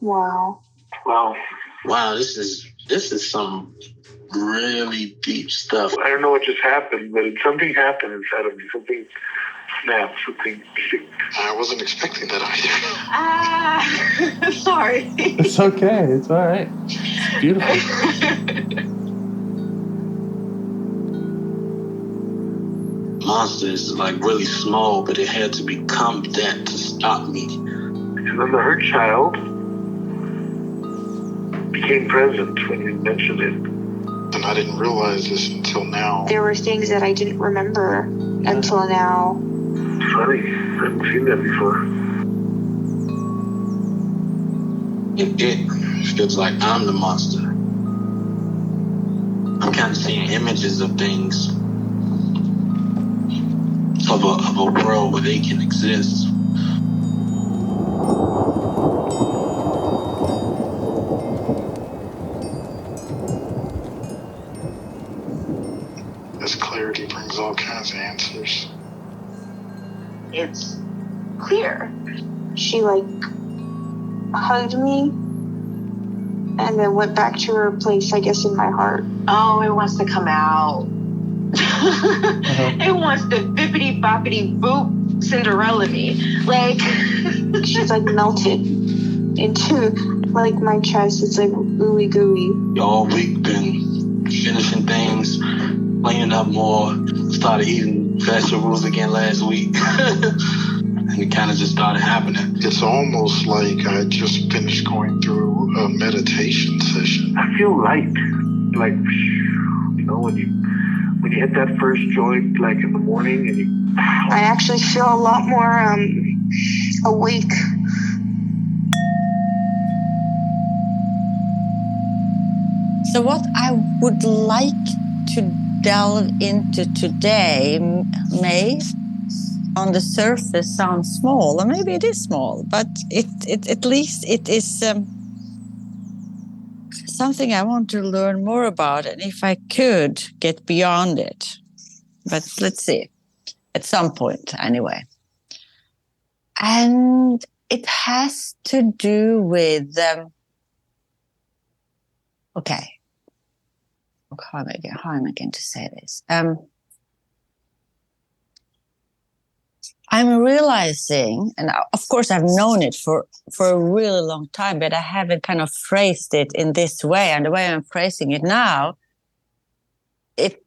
Wow. Wow, this is some really deep stuff. I don't know what just happened, but something happened inside of me. Something snapped, something. I wasn't expecting that either. Sorry. It's okay. It's all right. It's beautiful. Monster is like really small, but it had to become that to stop me. And then the hurt child became present when you mentioned it. And I didn't realize this until now. There were things that I didn't remember until now. Funny. I haven't seen that before. It feels like I'm the monster. I'm kind of seeing images of things. Of a world where they can exist. This clarity brings all kinds of answers. It's clear. She hugged me and then went back to her place, I guess, in my heart. Oh, it wants to come out. It wants to bippity boppity boop Cinderella me. She's melted into my chest. It's ooey gooey. All week been finishing things, cleaning up more, started eating vegetables again last week. And it kind of just started happening. It's almost like I just finished going through a meditation session. I feel light. When you hit that first joint, in the morning, and I actually feel a lot more awake. So what I would like to delve into today may, on the surface, sound small, or maybe it is small, but it at least it is something I want to learn more about, and if I could get beyond it. But let's see, at some point anyway. And it has to do with, okay, how am I going to say this? I'm realizing, and of course I've known it for a really long time, but I haven't kind of phrased it in this way. And the way I'm phrasing it now, it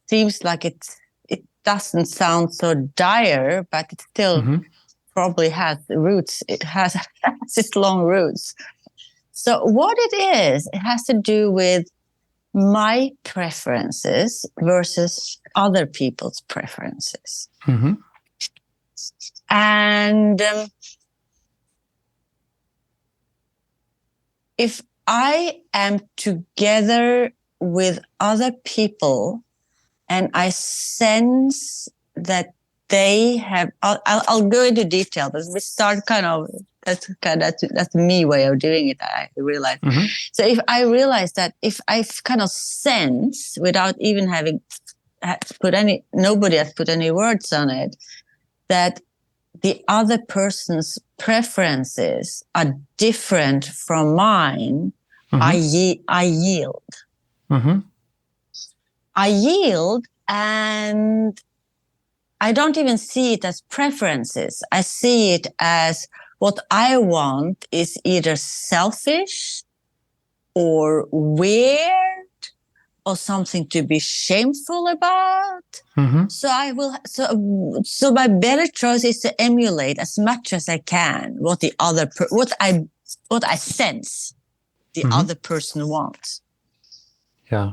seems like it doesn't sound so dire, but it still probably has roots. It has its long roots. So what it has to do with my preferences versus other people's preferences. Mm-hmm. And if I am together with other people and I sense that they have, I'll go into detail, but we start that's me way of doing it, I realize. Mm-hmm. So if I realize that if I kind of sense without even having nobody has put any words on it, that the other person's preferences are different from mine, I yield. Mm-hmm. I yield, and I don't even see it as preferences. I see it as what I want is either selfish or weird or something to be shameful about. Mm-hmm. So my better choice is to emulate as much as I can what I sense the other person wants. Yeah.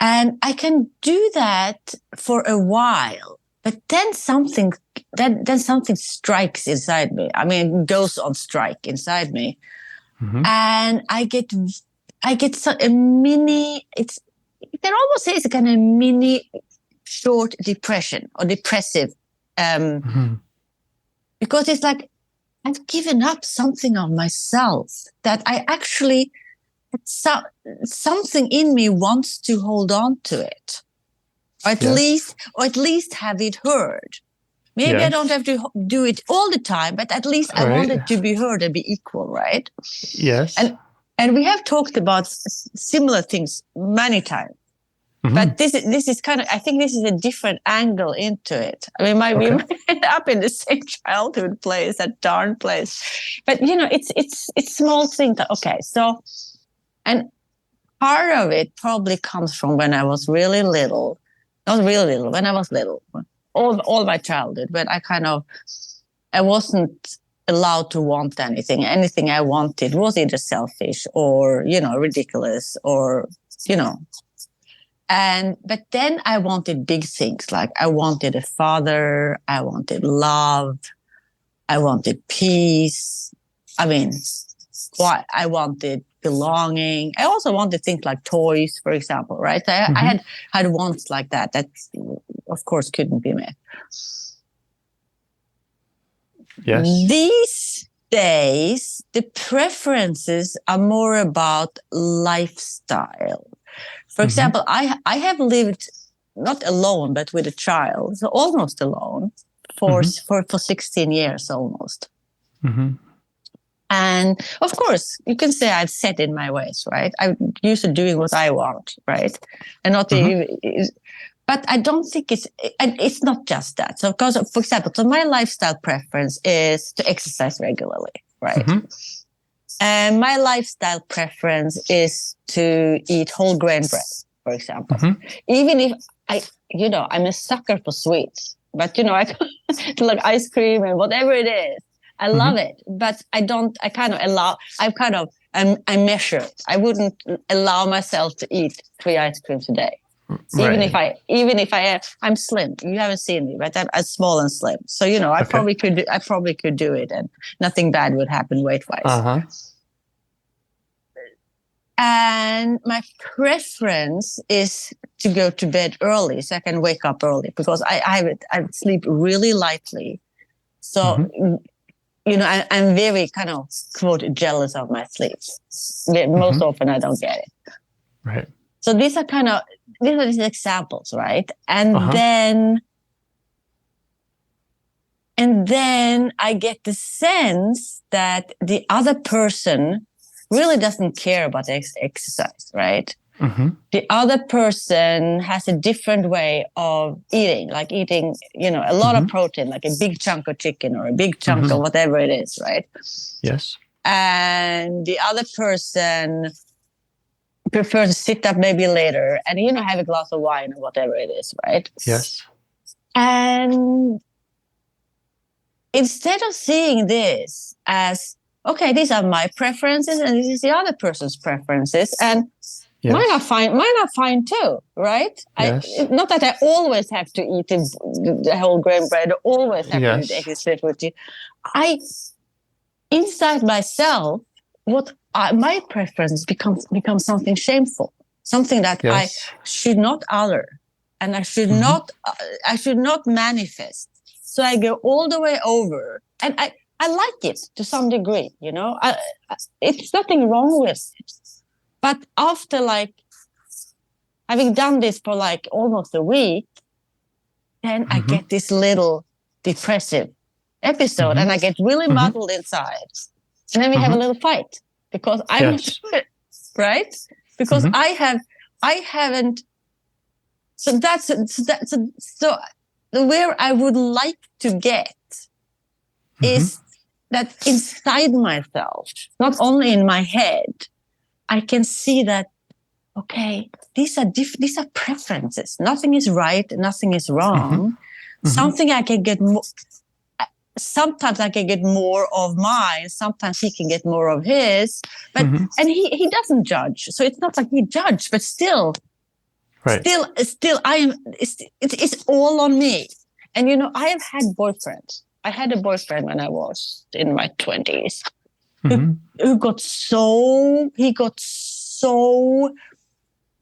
And I can do that for a while, but then something strikes inside me. I mean, it goes on strike inside me. Mm-hmm. And I get a mini, you can almost say it's a kind of mini short depression or depressive. Because it's like I've given up something of myself that I actually, something in me wants to hold on to it. Or at least have it heard. Maybe I Yes. don't have to do it all the time, but at least I want it to be heard and be equal, right? Yes. And we have talked about similar things many times. But this is kind of, I think this is a different angle into it. I mean, we might end up in the same childhood place, that darn place. But, it's small things. Okay, so, and part of it probably comes from when I was really little. Not really little, when I was little. All my childhood, when I wasn't allowed to want anything. Anything I wanted was either selfish or, ridiculous or, but then I wanted big things. Like I wanted a father, I wanted love, I wanted peace. I mean, I wanted belonging. I also wanted things like toys, for example, right? I had wants like that of course couldn't be met. Yes. These days, the preferences are more about lifestyle. For example, I have lived not alone, but with a child, so almost alone for 16 years almost. And of course, you can say I've set in my ways, right? I'm used to doing what I want, right? And not but I don't think it's not just that. So, because, for example, so my lifestyle preference is to exercise regularly, right? And my lifestyle preference is to eat whole grain bread, for example. Even if I'm a sucker for sweets, but I like ice cream and whatever it is, I love it. But I measure it. I wouldn't allow myself to eat 3 ice creams a day. Right. Even if I'm slim. You haven't seen me, but I'm small and slim. So I probably could do it, and nothing bad would happen weight-wise. And my preference is to go to bed early so I can wake up early, because I sleep really lightly. So I'm very quote jealous of my sleep. Most often I don't get it. Right. So these are these examples, right? And then I get the sense that the other person really doesn't care about exercise, right? The other person has a different way of eating, like eating, a lot of protein, like a big chunk of chicken or a big chunk of whatever it is, right? Yes. And the other person prefers to sit up maybe later and, have a glass of wine or whatever it is, right? Yes. And instead of seeing this as, okay, these are my preferences and this is the other person's preferences, and mine are fine too, right? Yes. Not that I always have to eat the whole grain bread, or always have to eat exercise routine. Inside myself, my preference becomes something shameful, something that I should not utter, and I should not manifest. So I go all the way over, and I like it to some degree, it's nothing wrong with it. But after having done this for almost a week, then I get this little depressive episode, and I get really muddled inside. And then we have a little fight because I'm not sure, right? Because I haven't. So so where I would like to get is that inside myself, not only in my head, I can see that, okay, these are preferences. Nothing is right, nothing is wrong. Something I can get more. Sometimes I can get more of mine. Sometimes he can get more of his. But and he doesn't judge. So it's not like he judged, but still, still, I am. It's all on me. And I have had boyfriends. I had a boyfriend when I was in my 20s. Who got so.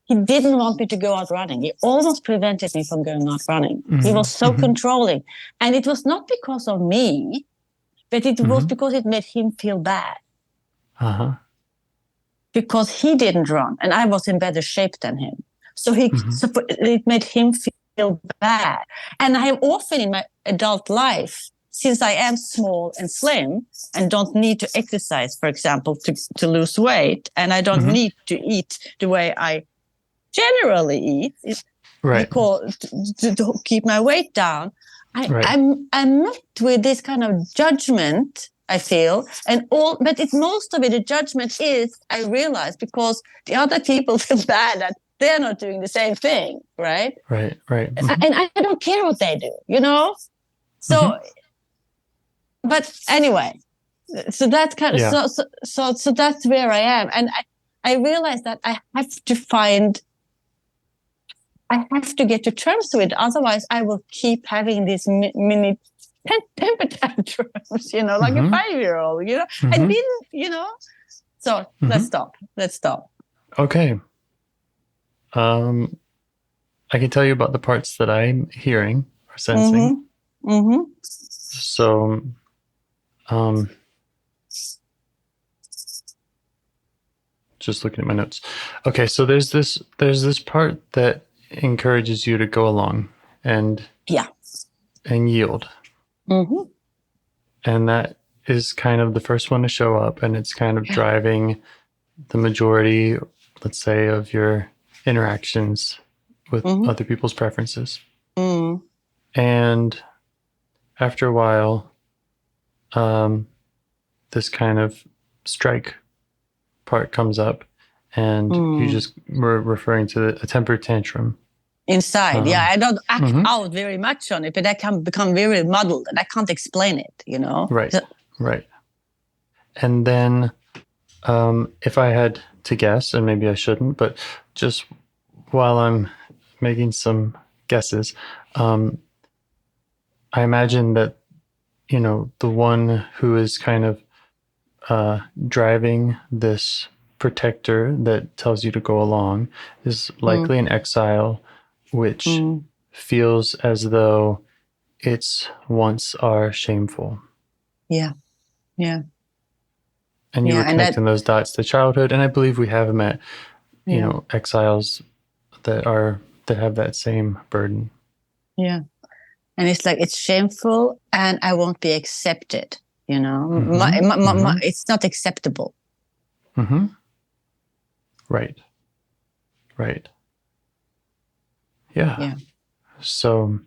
He didn't want me to go out running. He almost prevented me from going out running. He was so controlling. And it was not because of me, but it was because it made him feel bad. Because he didn't run and I was in better shape than him. So it made him feel feel bad. And I have often in my adult life, since I am small and slim and don't need to exercise, for example, to lose weight, and I don't need to eat the way I generally eat, to keep my weight down, I'm met with this kind of judgment, I feel, but most of it, the judgment is, I realize, because the other people feel bad that they're not doing the same thing, right? Right. And I don't care what they do, you know? So, but anyway, so that's kind of, so that's where I am. And I realize that I have to get to terms with it. Otherwise, I will keep having these mini temper tantrums, you know, like a 5-year-old, you know. I didn't, you know. So let's stop. Okay. I can tell you about the parts that I'm hearing or sensing. So, just looking at my notes. Okay, so there's this part that encourages you to go along and yield. And that is kind of the first one to show up, and it's kind of driving the majority, let's say, of your interactions with other people's preferences. And after a while, this kind of strike part comes up, and you just were referring to a temper tantrum. Inside, I don't act out very much on it, but I can become very muddled, and I can't explain it, you know? Right. And then, if I had to guess, and maybe I shouldn't, but just while I'm making some guesses, I imagine that, you know, the one who is kind of driving this protector that tells you to go along is likely an exile, which feels as though its wants are shameful. Yeah. And you were connecting those dots to childhood, and I believe we have met, you know, exiles that have that same burden. Yeah. And it's like, it's shameful, and I won't be accepted, you know? It's not acceptable. Right. Yeah. So,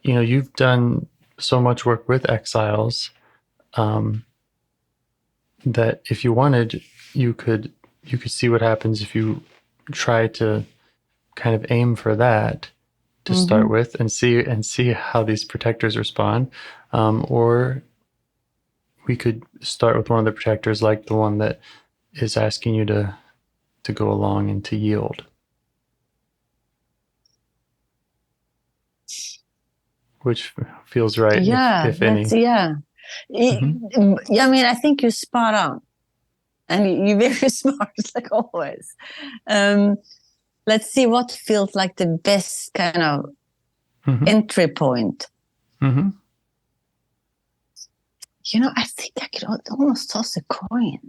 you know, you've done so much work with exiles that if you wanted, you could see what happens if you try to kind of aim for that to start with, and see how these protectors respond. Or we could start with one of the protectors, like the one that is asking you to go along and to yield. Which feels right, if any. I mean, I think you're spot on. And you're very smart, like always. Let's see what feels like the best kind of entry point. You know, I think I could almost toss a coin.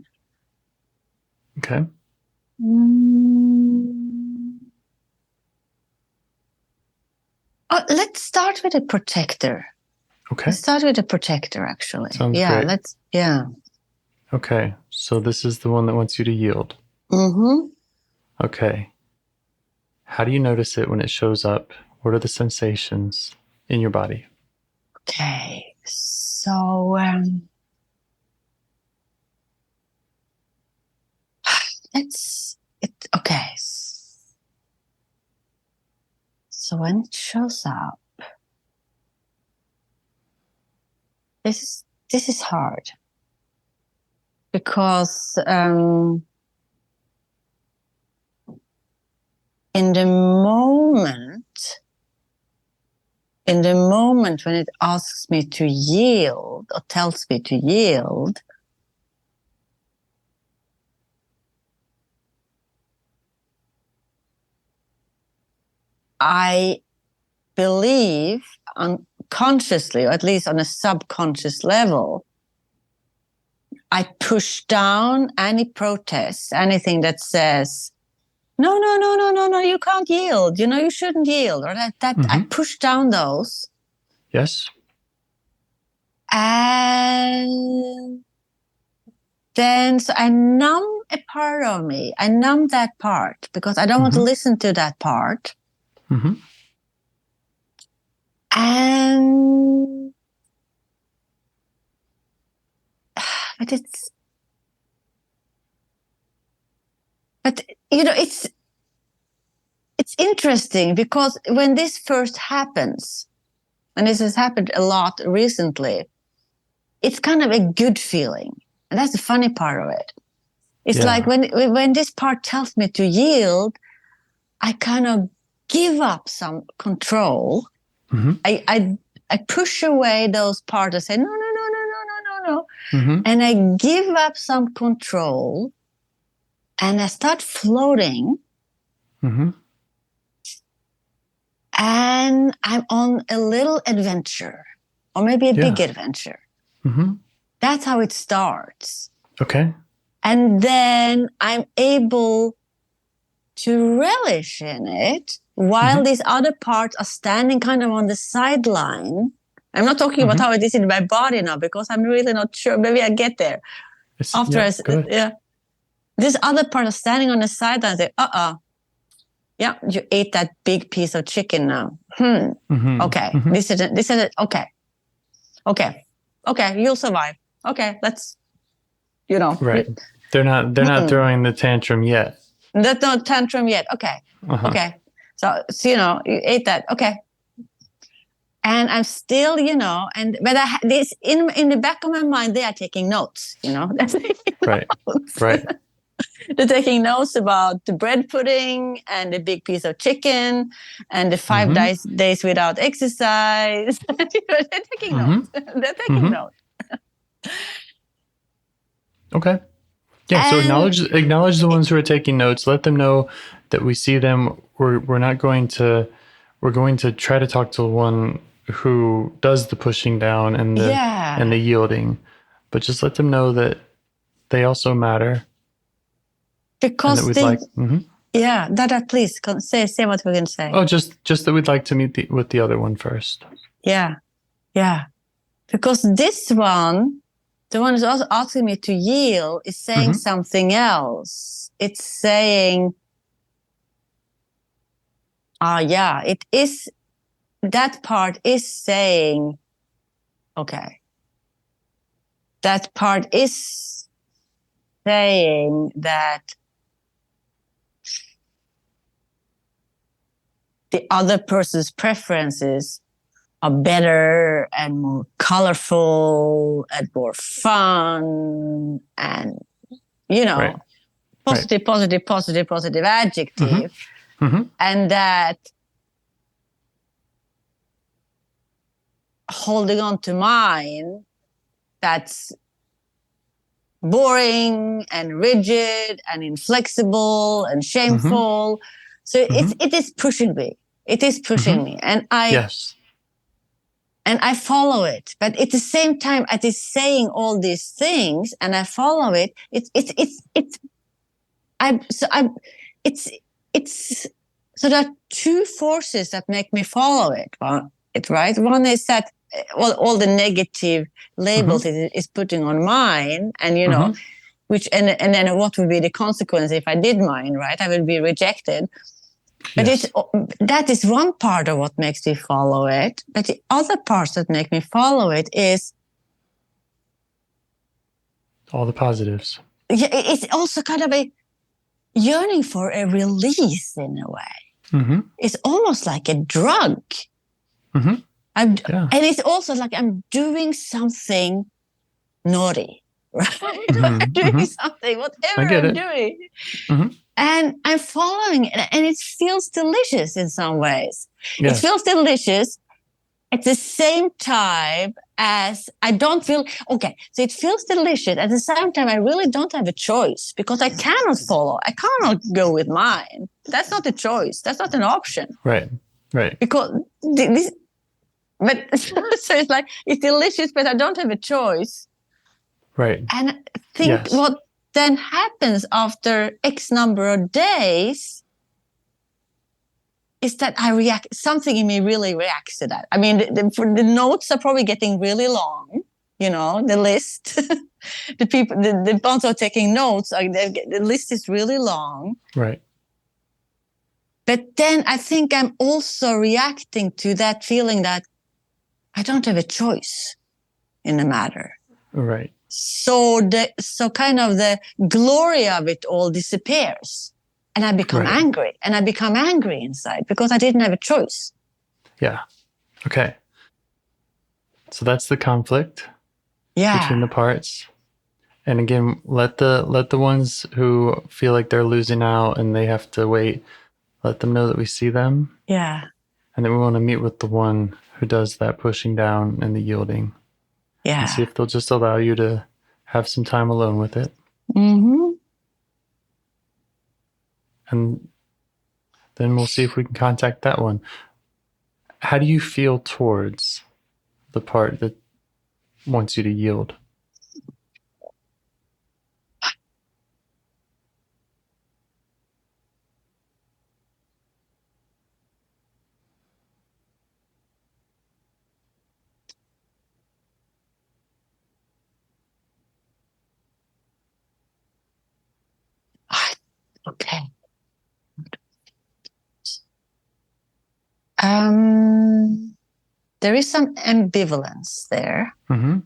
Okay. Let's start with a protector. Okay. Let's start with a protector, actually. Sounds great. Yeah. Okay, so this is the one that wants you to yield. Okay. How do you notice it when it shows up? What are the sensations in your body? Okay, so okay. So when it shows up, this is hard, because in the moment when it asks me to yield, or tells me to yield, I believe unconsciously, or at least on a subconscious level, I push down any protest, anything that says, no, no, no, no, no, no, you can't yield. You shouldn't yield. Or that I push down those. Yes. And then so I numb a part of me. I numb that part because I don't want to listen to that part. Mm-hmm. And it's interesting because when this first happens, and this has happened a lot recently, it's kind of a good feeling. And that's the funny part of it. It's like when this part tells me to yield, I kind of give up some control. Mm-hmm. I push away those parts and say, no, no, no, no, no, no, no, no. Mm-hmm. And I give up some control and I start floating. Mm-hmm. And I'm on a little adventure or maybe a big adventure. Mm-hmm. That's how it starts. Okay. And then I'm able to relish in it while these other parts are standing kind of on the sideline. I'm not talking about how it is in my body now because I'm really not sure. Maybe I get there. This other part is standing on the sideline and say, yeah, you ate that big piece of chicken now. Okay. This is it. Okay, you'll survive. Okay, let's, Right. They're not throwing the tantrum yet. That's not tantrum yet. Okay. Okay. So, you ate that. Okay. And I'm still, but this in the back of my mind, they are taking notes, Right. Right. They're taking notes about the bread pudding and the big piece of chicken and the 5 days without exercise. They're taking notes. They're taking notes. Okay. Yeah. So acknowledge the ones who are taking notes. Let them know that we see them. We're going to try to talk to the one who does the pushing down and the yielding, but just let them know that they also matter. Because and that we'd Dada, please say what we're going to say. Oh, just that we'd like to meet with the other one first. Yeah. Because this one, the one who's also asking me to yield, is saying something else. It's saying, it is, that part is saying, okay. That part is saying that the other person's preferences are better and more colorful and more fun and, positive adjective. And that holding on to mine, that's boring and rigid and inflexible and shameful. So it is pushing me. It is pushing me. And and I follow it. But at the same time, it is saying all these things and I follow it. So there are two forces that make me follow it. Right? One is that all the negative labels it is putting on mine, and which and then what would be the consequence if I did mine? Right? I would be rejected. But that is one part of what makes me follow it. But the other parts that make me follow it is all the positives. Yeah, it's also kind of a yearning for a release in a way. It's almost like a drug. And it's also like I'm doing something naughty, right? I'm doing something, whatever I'm doing. And I'm following it, and it feels delicious in some ways. It feels delicious at the same time as I don't feel, okay, so it feels delicious. At the same time, I really don't have a choice because I cannot follow. I cannot go with mine. That's not a choice. That's not an option. Right. Because so it's like, it's delicious, but I don't have a choice. Right. And I think what then happens after X number of days is that something in me really reacts to that. I mean, the notes are probably getting really long, the list. The ones who are taking notes, the list is really long. Right. But then I think I'm also reacting to that feeling that I don't have a choice in the matter. Right. So kind of the glory of it all disappears. And I become angry. And I become angry inside because I didn't have a choice. Yeah. Okay. So that's the conflict between the parts. And again, let the ones who feel like they're losing out and they have to wait, let them know that we see them. Yeah. And then we want to meet with the one who does that pushing down and the yielding. Yeah. And see if they'll just allow you to have some time alone with it. Mm-hmm. And then we'll see if we can contact that one. How do you feel towards the part that wants you to yield? Okay. There is some ambivalence there. Mm-hmm.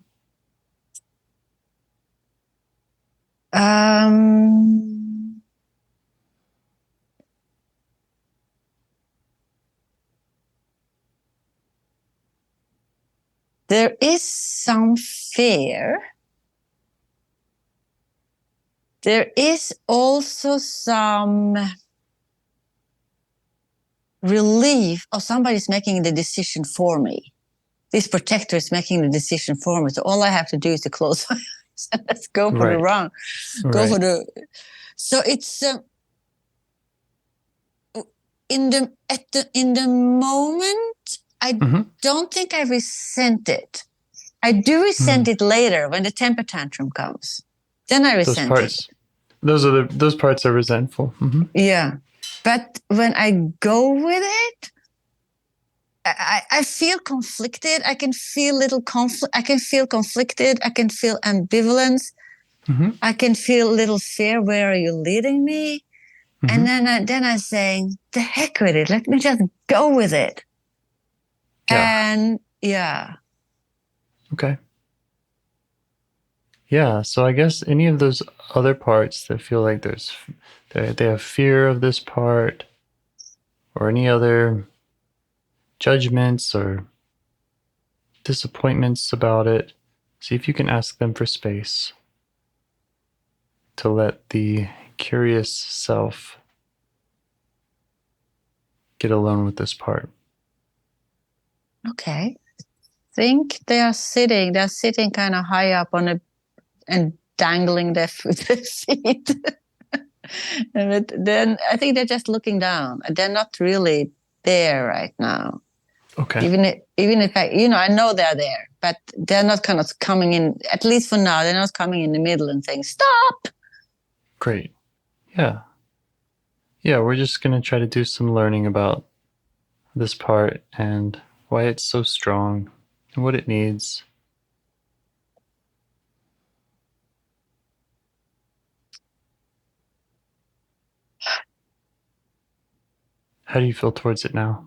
There is some fear. There is also some relief. Oh, somebody's making the decision for me. This protector is making the decision for me. So all I have to do is to close my eyes and let's go for the run. Go for the. So it's in the moment. I don't think I resent it. I do resent it later when the temper tantrum comes. Then I resent it. Those parts are resentful. Mm-hmm. Yeah, but when I go with it, I feel conflicted. I can feel little conflict. I can feel conflicted. I can feel ambivalence. Mm-hmm. I can feel little fear. Where are you leading me? Mm-hmm. And then I'm saying, the heck with it. Let me just go with it. Yeah. And yeah. Okay. Yeah. So I guess any of those other parts that feel like they have fear of this part, or any other judgments or disappointments about it, see if you can ask them for space to let the curious self get alone with this part. Okay. Think they're sitting kind of high up and dangling their feet. And then I think they're just looking down. They're not really there right now. Okay. Even if I know they're there, but they're not kind of coming in, at least for now, they're not coming in the middle and saying, stop. Great. Yeah. Yeah, we're just going to try to do some learning about this part and why it's so strong and what it needs. How do you feel towards it now?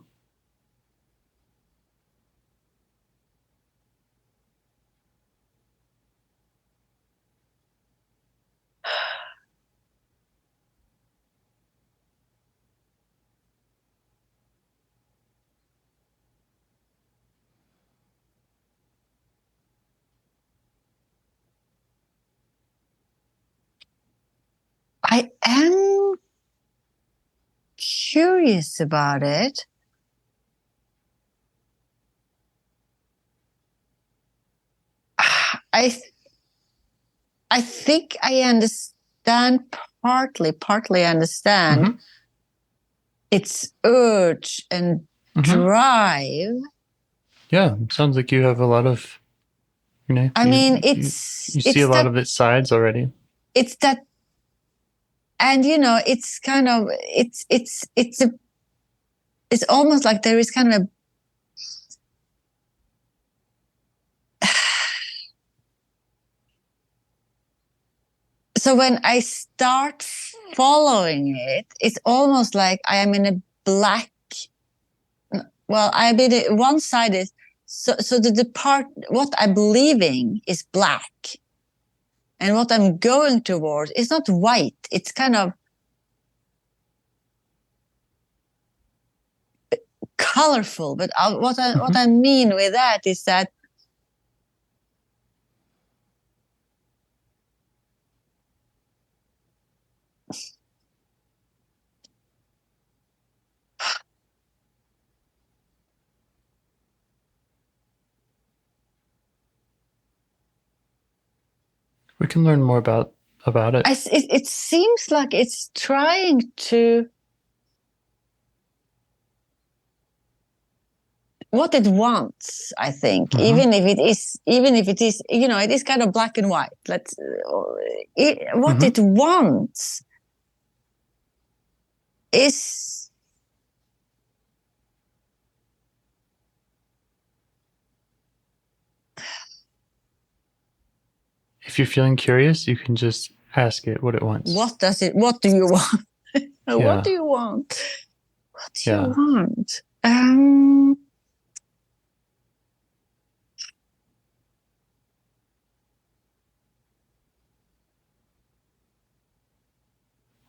I am curious about it. I think I understand partly understand its urge and drive. Yeah, sounds like you have a lot of, I mean, you see a lot of its sides already. It's that, and it's kind of, it's it's almost like there is kind of a. So when I start following it, it's almost like I am in a black. Well, I mean, one side is so the part what I'm believing is black, and what I'm going towards is not white. It's kind of colorful. But what I mean with that is that We can learn more about it. it seems like it's trying to. What it wants, I think, even if it is, it is kind of black and white. What it wants is If you're feeling curious, you can just ask it what it wants. What do you want? What do you want? What do you want?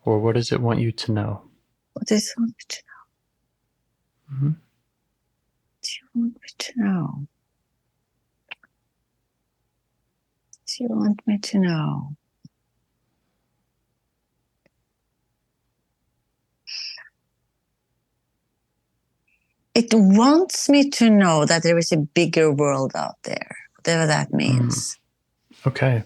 Or what does it want you to know? What does it want me to know? What do you want me to know? What do you want me to know? It wants me to know that there is a bigger world out there, whatever that means. Okay.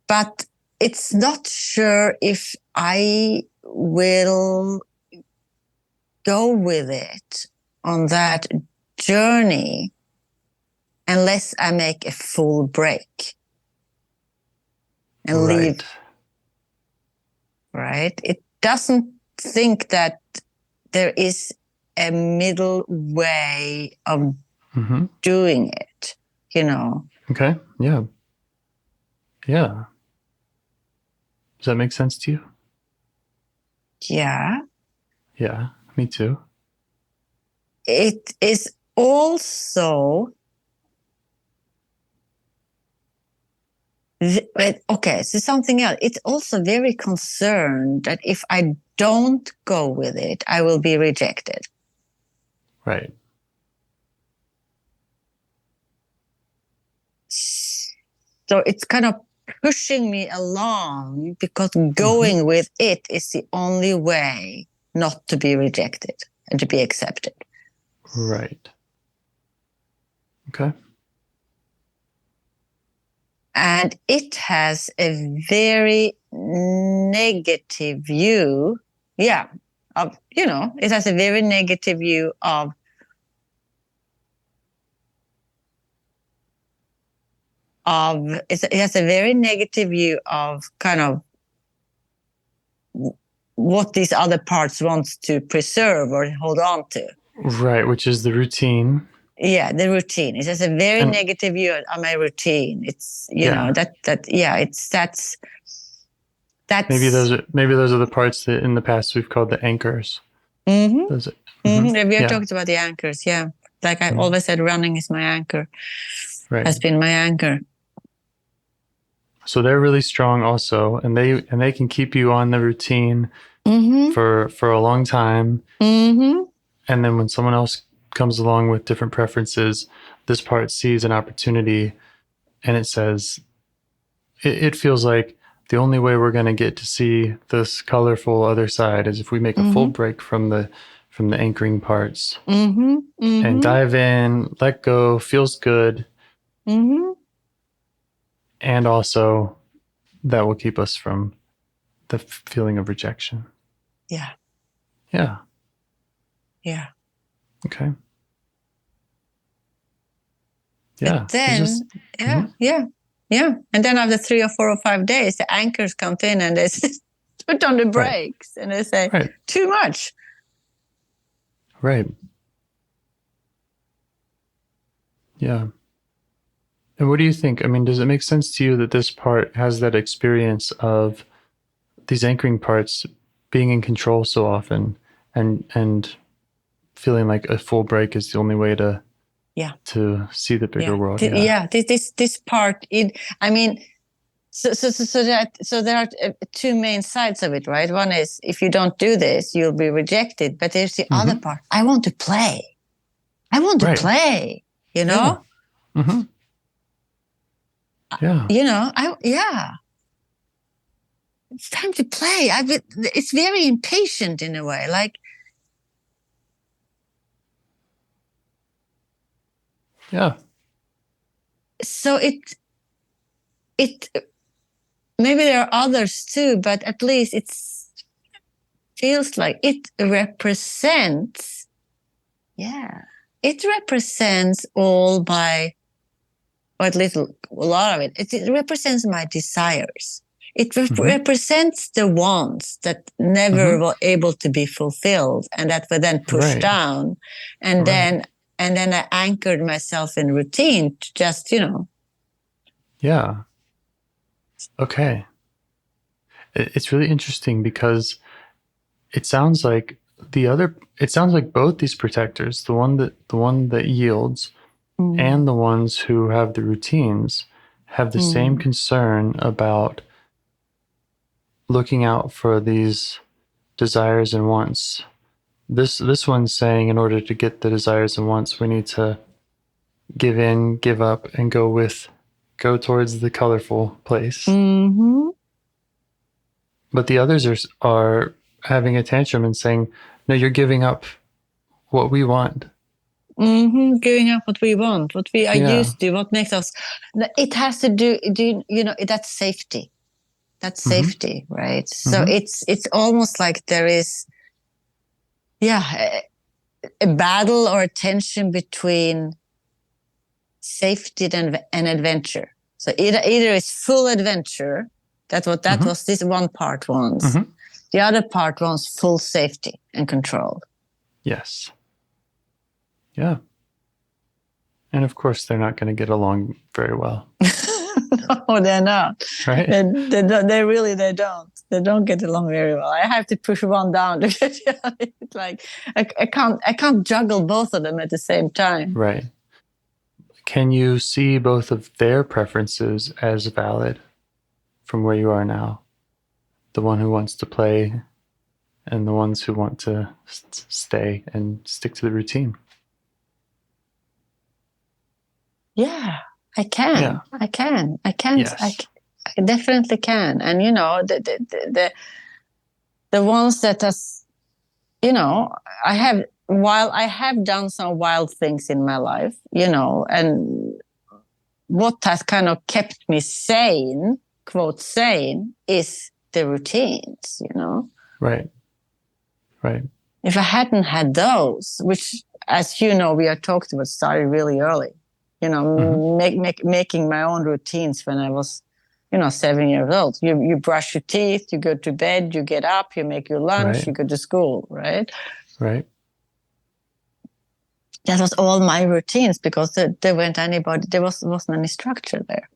But it's not sure if I will go with it on that journey unless I make a full break and leave. Right? It doesn't think that there is a middle way of doing it, Okay. Yeah. Yeah. Does that make sense to you? Yeah. Yeah, me too. It is also okay, so something else. It's also very concerned that if I don't go with it, I will be rejected. Right. So it's kind of pushing me along because going with it is the only way not to be rejected and to be accepted. Right. Okay. And it has a very negative view. Yeah. It has a very negative view of it has a very negative view of kind of what these other parts wants to preserve or hold on to. Right, which is the routine. Yeah, the routine. It has a very negative view on my routine. It's that's maybe those are the parts that in the past we've called the anchors. Those we have talked about the anchors. Yeah, like I always said, running is my anchor. Right, has been my anchor. So they're really strong also, and they can keep you on the routine for a long time. And then when someone else comes along with different preferences, this part sees an opportunity, and it says, it feels like the only way we're going to get to see this colorful other side is if we make a full break from the anchoring parts and dive in, let go, feels good. And also that will keep us from the feeling of rejection. Yeah. Yeah. Yeah. Okay. Yeah. But then, yeah. And then after 3 or 4 or 5 days, the anchors come in and they say, put on the brakes, and they say too much. Right. Yeah. And what do you think? I mean, does it make sense to you that this part has that experience of these anchoring parts being in control so often, and feeling like a full break is the only way to see the bigger world? This part, I mean, so there are two main sides of it, right? One is, if you don't do this, you'll be rejected. But there's the other part. I want to play. I want to play. You know. Yeah. Mm-hmm. Yeah. You know. It's time to play. It's very impatient in a way, like. Yeah. So it maybe there are others too, but at least it feels like it represents. Yeah, it represents all my, or at least a lot of it. It represents my desires. It represents the wants that never were able to be fulfilled, and that were then pushed down, and then I anchored myself in routine to just, Yeah. Okay. It's really interesting because it sounds like both these protectors, the one that yields and the ones who have the routines, have the same concern about looking out for these desires and wants. This one's saying, in order to get the desires and wants, we need to give in, give up, and go towards the colorful place. Mm-hmm. But the others are having a tantrum and saying, no, you're giving up what we want. Giving up what we want, what we are used to, what makes us. It has to do, that's safety. That's safety, right? So it's almost like there is, a battle or a tension between safety and adventure. So either it's full adventure. That's what was this one part wants. The other part wants full safety and control. Yes. Yeah. And of course, they're not going to get along very well. No, they're not. Right? They really don't. They don't get along very well. I have to push one down to get it's like I can't juggle both of them at the same time. Right. Can you see both of their preferences as valid from where you are now? The one who wants to play and the ones who want to stay and stick to the routine. Yeah, I can. Yeah. I can. Yes. I definitely can. And the ones that while I have done some wild things in my life, and what has kind of kept me sane, quote sane, is the routines, Right. If I hadn't had those, which, as we are talked about, started really early, making my own routines when I was, 7 years old. You brush your teeth, you go to bed, you get up, you make your lunch, you go to school, right? Right. That was all my routines, because there wasn't any structure there.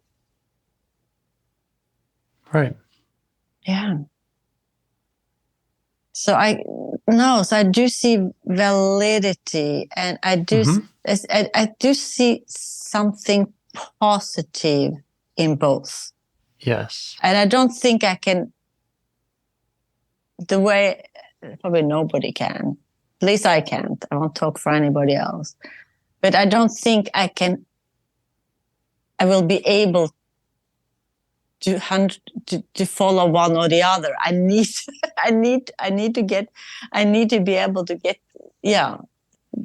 Right. Yeah. So I do see validity, and I do see something positive in both. Yes. And I don't think I can, the way probably nobody can, at least I can't. I won't talk for anybody else. But I don't think I will be able to follow one or the other. I need to be able to get,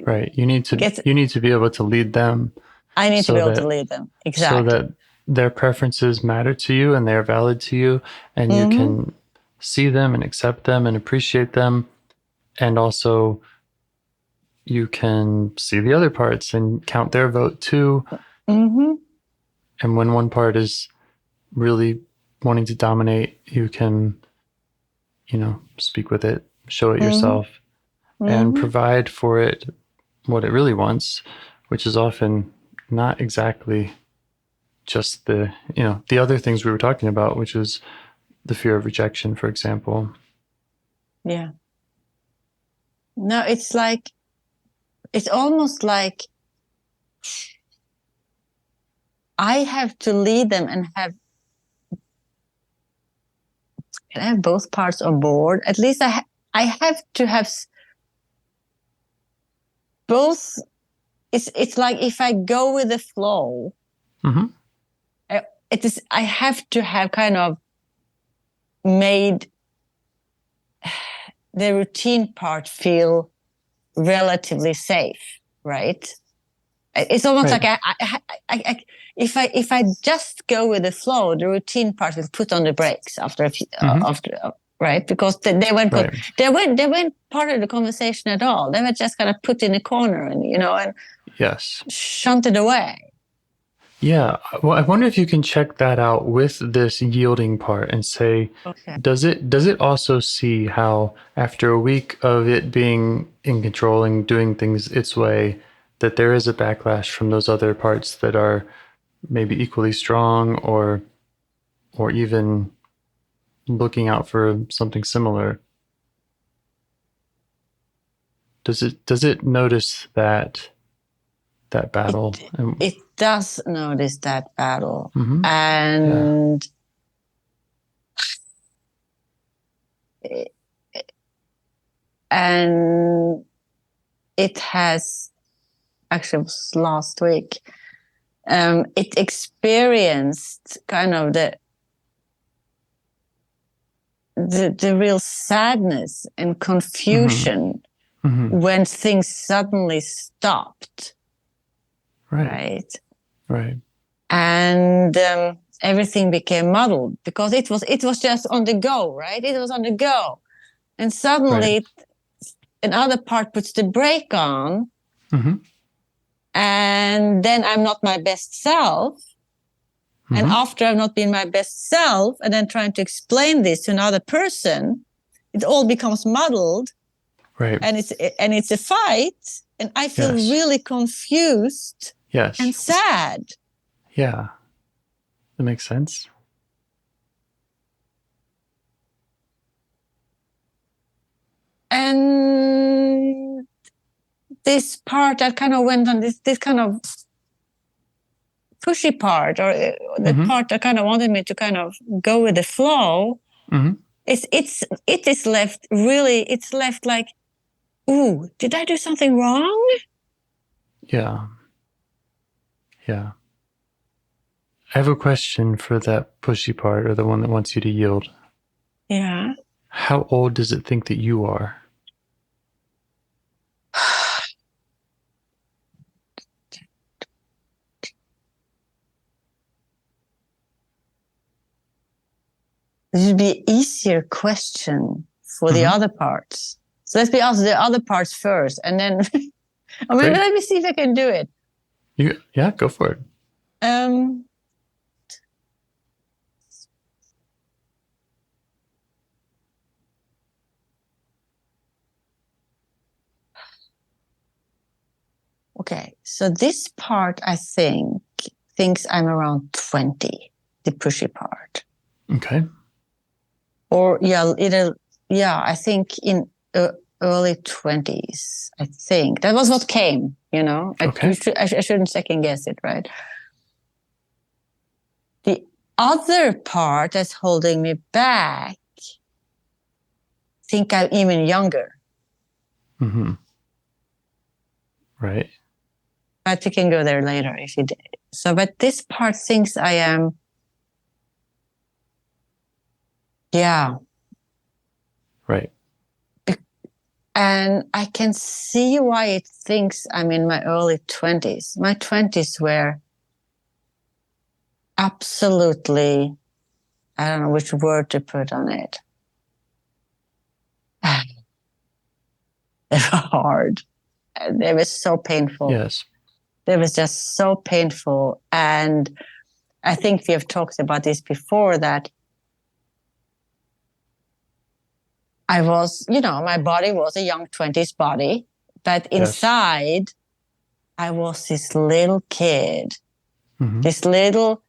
Right. You need to be able to lead them. I need to be able to lead them. Exactly. So that their preferences matter to you and they're valid to you, and you can see them and accept them and appreciate them. And also you can see the other parts and count their vote too. And when one part is really wanting to dominate, you can speak with it, show it yourself, and provide for it what it really wants, which is often not exactly just the other things we were talking about, which is the fear of rejection, for example. Yeah. No, it's almost like I have to lead them and have both parts on board. At least I have to have both. It's like if I go with the flow, I have to have kind of made the routine part feel relatively safe, right? It's almost Right. like if I just go with the flow, the routine part will put on the brakes after a few, right? Because they weren't Right. they weren't part of the conversation at all. They were just kind of put in a corner and Yes. shunted away. Yeah. Well, I wonder if you can check that out with this yielding part and say, Okay. does it also see how after a week of it being in control and doing things its way, that there is a backlash from those other parts that are maybe equally strong or even looking out for something similar? Does it notice that battle? It does notice that battle. Mm-hmm. And and it has actually, it was last week, it experienced kind of the real sadness and confusion when things suddenly stopped. Right. And everything became muddled because it was just on the go, right? It was on the go. And suddenly another part puts the brake on. And then I'm not my best self. And after I've not been my best self, and then trying to explain this to another person, it all becomes muddled. Right. And it's a fight. And I feel really confused and sad. Yeah. That makes sense. And this part that kind of went on this kind of pushy part, or the part that kind of wanted me to kind of go with the flow, it is left really, it's left like, ooh, did I do something wrong? Yeah. I have a question for that pushy part, or the one that wants you to yield. Yeah. How old does it think that you are? This would be an easier question for the other parts. So let's ask the other parts first, and then or maybe let me see if I can do it. Yeah, go for it. Okay, so this part, I think, thinks I'm around 20, the pushy part. Okay. Or I think in early 20s, I think. That was what came, Okay. I shouldn't second guess it, right? The other part that's holding me back, think I'm even younger. Right. But we can go there later if you did. So, but this part thinks I am, Right. And I can see why it thinks I'm in my early 20s. My 20s were absolutely, I don't know which word to put on it. They were hard. They were so painful. Yes. They was just so painful. And I think we have talked about this before, that I was, my body was a young 20s body, but inside I was this little kid, this little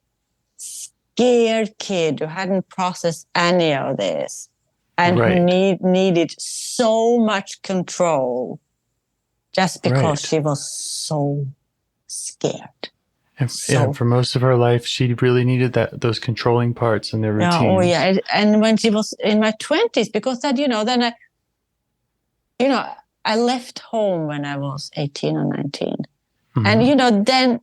scared kid who hadn't processed any of this and who needed so much control just because she was so scared. And for most of her life, she really needed those controlling parts in their routines. Oh, yeah. And when she was in my 20s, because that, then I left home when I was 18 or 19. And, then,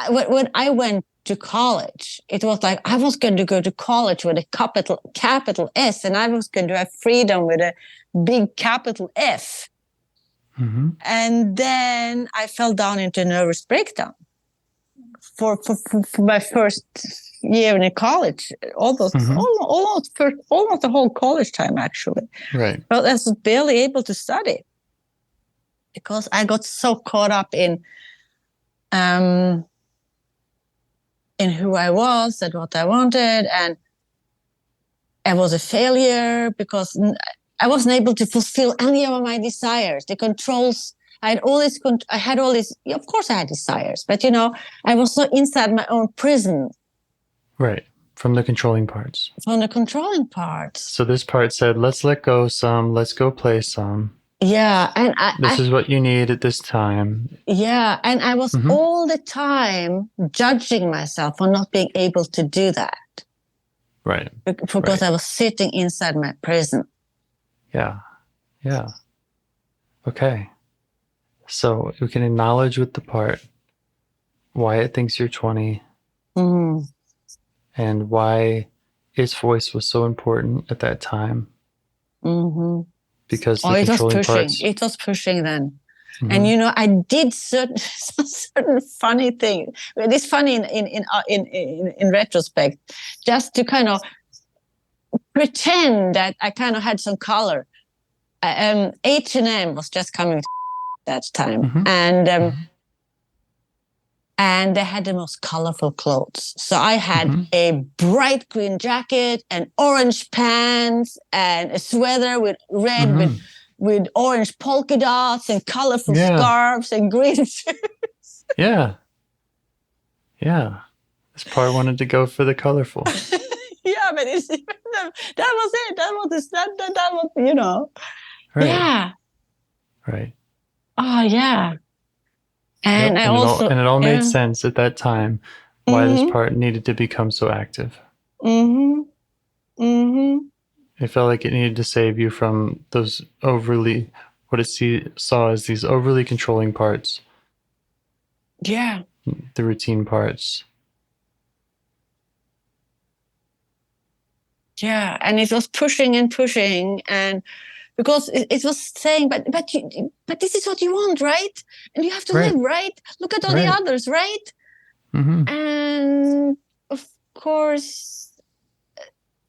when I went to college, it was like I was going to go to college with a capital S, and I was going to have freedom with a big capital F. And then I fell down into a nervous breakdown for my first year in college, almost the whole college time, actually. Right. But I was barely able to study because I got so caught up in who I was and what I wanted, and I was a failure because I wasn't able to fulfill any of my desires. The controls, I had all these, of course I had desires, but I was so inside my own prison. Right. From the controlling parts. From the controlling parts. So this part said, let's let go some, let's go play some. Yeah. And this is what you need at this time. Yeah. And I was all the time judging myself for not being able to do that. Right. Because I was sitting inside my prison. Yeah. Yeah. Okay. So we can acknowledge with the part why it thinks you're 20 and why its voice was so important at that time. Because the controlling parts. It was pushing then. And I did certain funny thing. It's funny in retrospect, just to kind of pretend that I kind of had some color. H&M was just coming that time, and they had the most colorful clothes. So I had a bright green jacket, and orange pants, and a sweater with red with orange polka dots and colorful scarves and green shoes. Yeah. This part wanted to go for the colorful. Yeah, but that was it. That was Right. Yeah. Right. Oh, yeah. And it all made sense at that time why this part needed to become so active. It felt like it needed to save you from those what it saw as these overly controlling parts. Yeah. The routine parts. Yeah, and it was pushing, and because it was saying, but this is what you want, right? And you have to live, right? Look at all the others, right? And of course,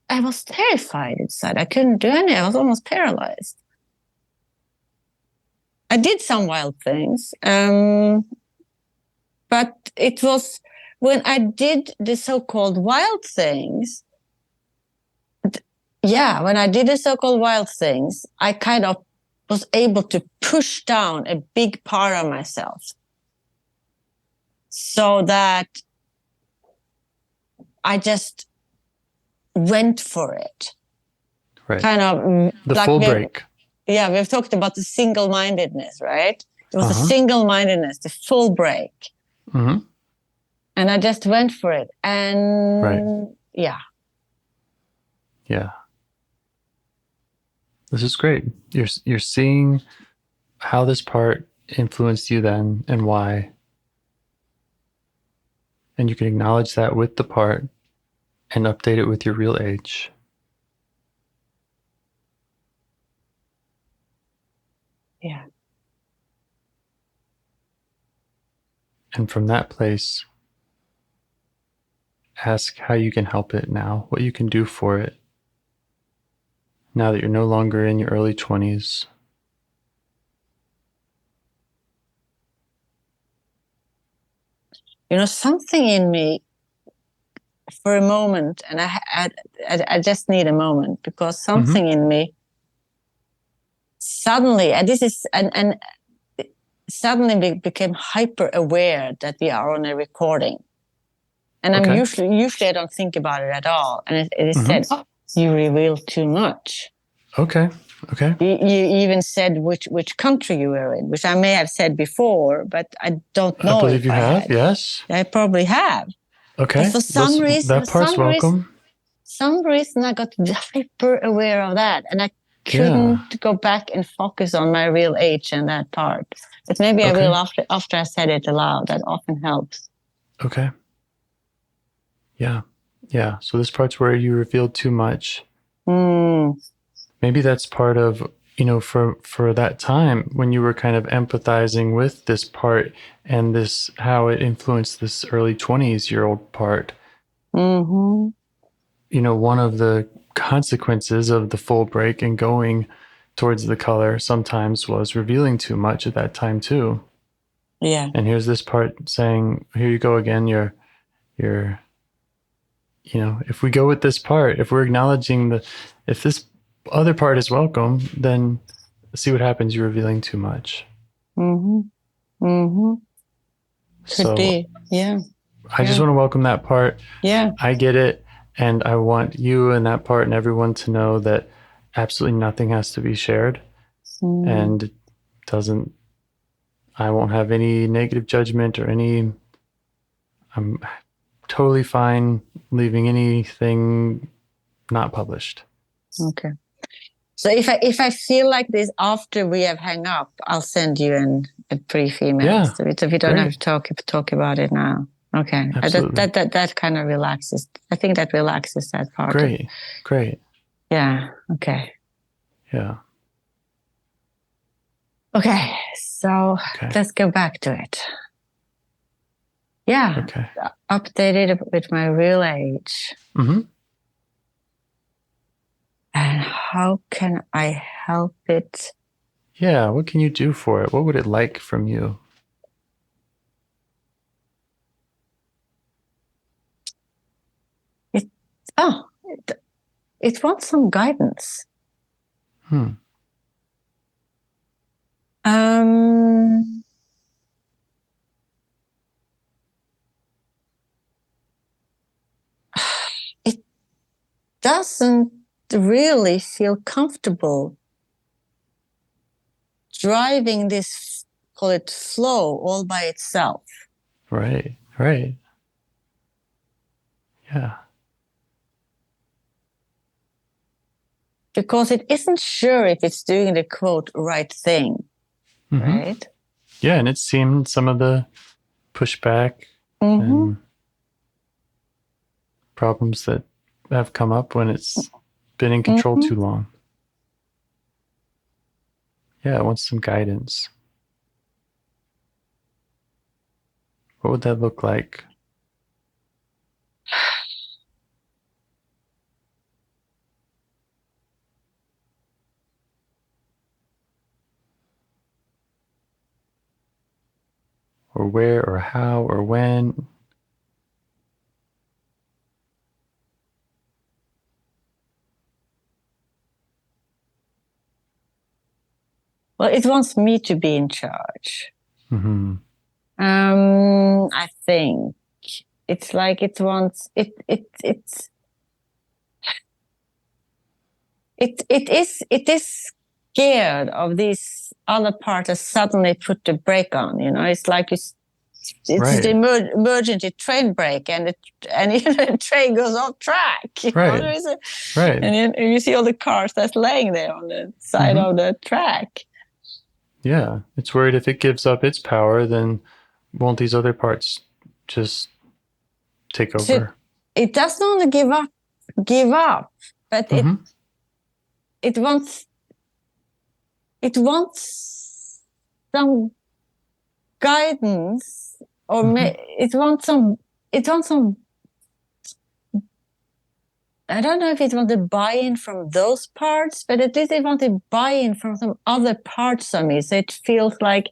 I was terrified inside. I couldn't do anything. I was almost paralyzed. I did some wild things, but it was when I did the so-called wild things. When I did the so-called wild things, I kind of was able to push down a big part of myself so that I just went for it. Right. Kind of the full break. Yeah, we've talked about the single-mindedness, right? It was a single-mindedness, the full break. And I just went for it. And yeah. This is great. You're seeing how this part influenced you then and why. And you can acknowledge that with the part and update it with your real age. Yeah. And from that place, ask how you can help it now, what you can do for it. Now that you're no longer in your early 20s. Something in me for a moment, and I just need a moment, because something in me suddenly, and suddenly became hyper aware that we are on a recording. And I'm usually I don't think about it at all. And it is said, you reveal too much. Okay. You even said which country you were in, which I may have said before, but I don't know. I believe you have. Yes, I probably have. Okay. But for some reason, that part's welcome. Some reason I got hyper aware of that, and I couldn't go back and focus on my real age and that part. But maybe I will after I said it aloud. That often helps. Okay. Yeah. So this part's where you revealed too much. Maybe that's part of, for that time when you were kind of empathizing with this part and this, how it influenced this early 20s-year-old part. One of the consequences of the full break and going towards the color sometimes was revealing too much at that time too. Yeah. And here's this part saying, here you go again, you're if we go with this part, if we're acknowledging if this other part is welcome, then see what happens. You're revealing too much. Could be. Yeah. I just want to welcome that part. Yeah. I get it. And I want you and that part and everyone to know that absolutely nothing has to be shared. And I won't have any negative judgment or I'm totally fine leaving anything not published. Okay. So if I feel like this after we have hung up, I'll send you a brief email. So we don't have to talk about it now. Okay. That kind of relaxes. I think that relaxes that part. Great. Yeah. Okay. Yeah. Okay. So let's go back to it. Yeah. Okay. Updated with my real age. And how can I help it? Yeah. What can you do for it? What would it like from you? It wants some guidance. It doesn't really feel comfortable driving this, call it flow, all by itself. Right. Yeah. Because it isn't sure if it's doing the quote right thing. Right? Yeah, and it's seen some of the pushback and problems that have come up when it's been in control too long. Yeah, it wants some guidance. What would that look like? Or where or how or when? Well, it wants me to be in charge. I think it's like it wants it is scared of these other parts that suddenly put the brake on. It's like it's the emergency train brake, and the train goes off track. Right. And you see all the cars that's laying there on the side of the track. Yeah, it's worried if it gives up its power, then won't these other parts just take over? So it doesn't want to give up, but it wants some guidance, or it wants some. I don't know if it wants a buy-in from those parts, but at least it wants a buy-in from some other parts of me, so it feels like.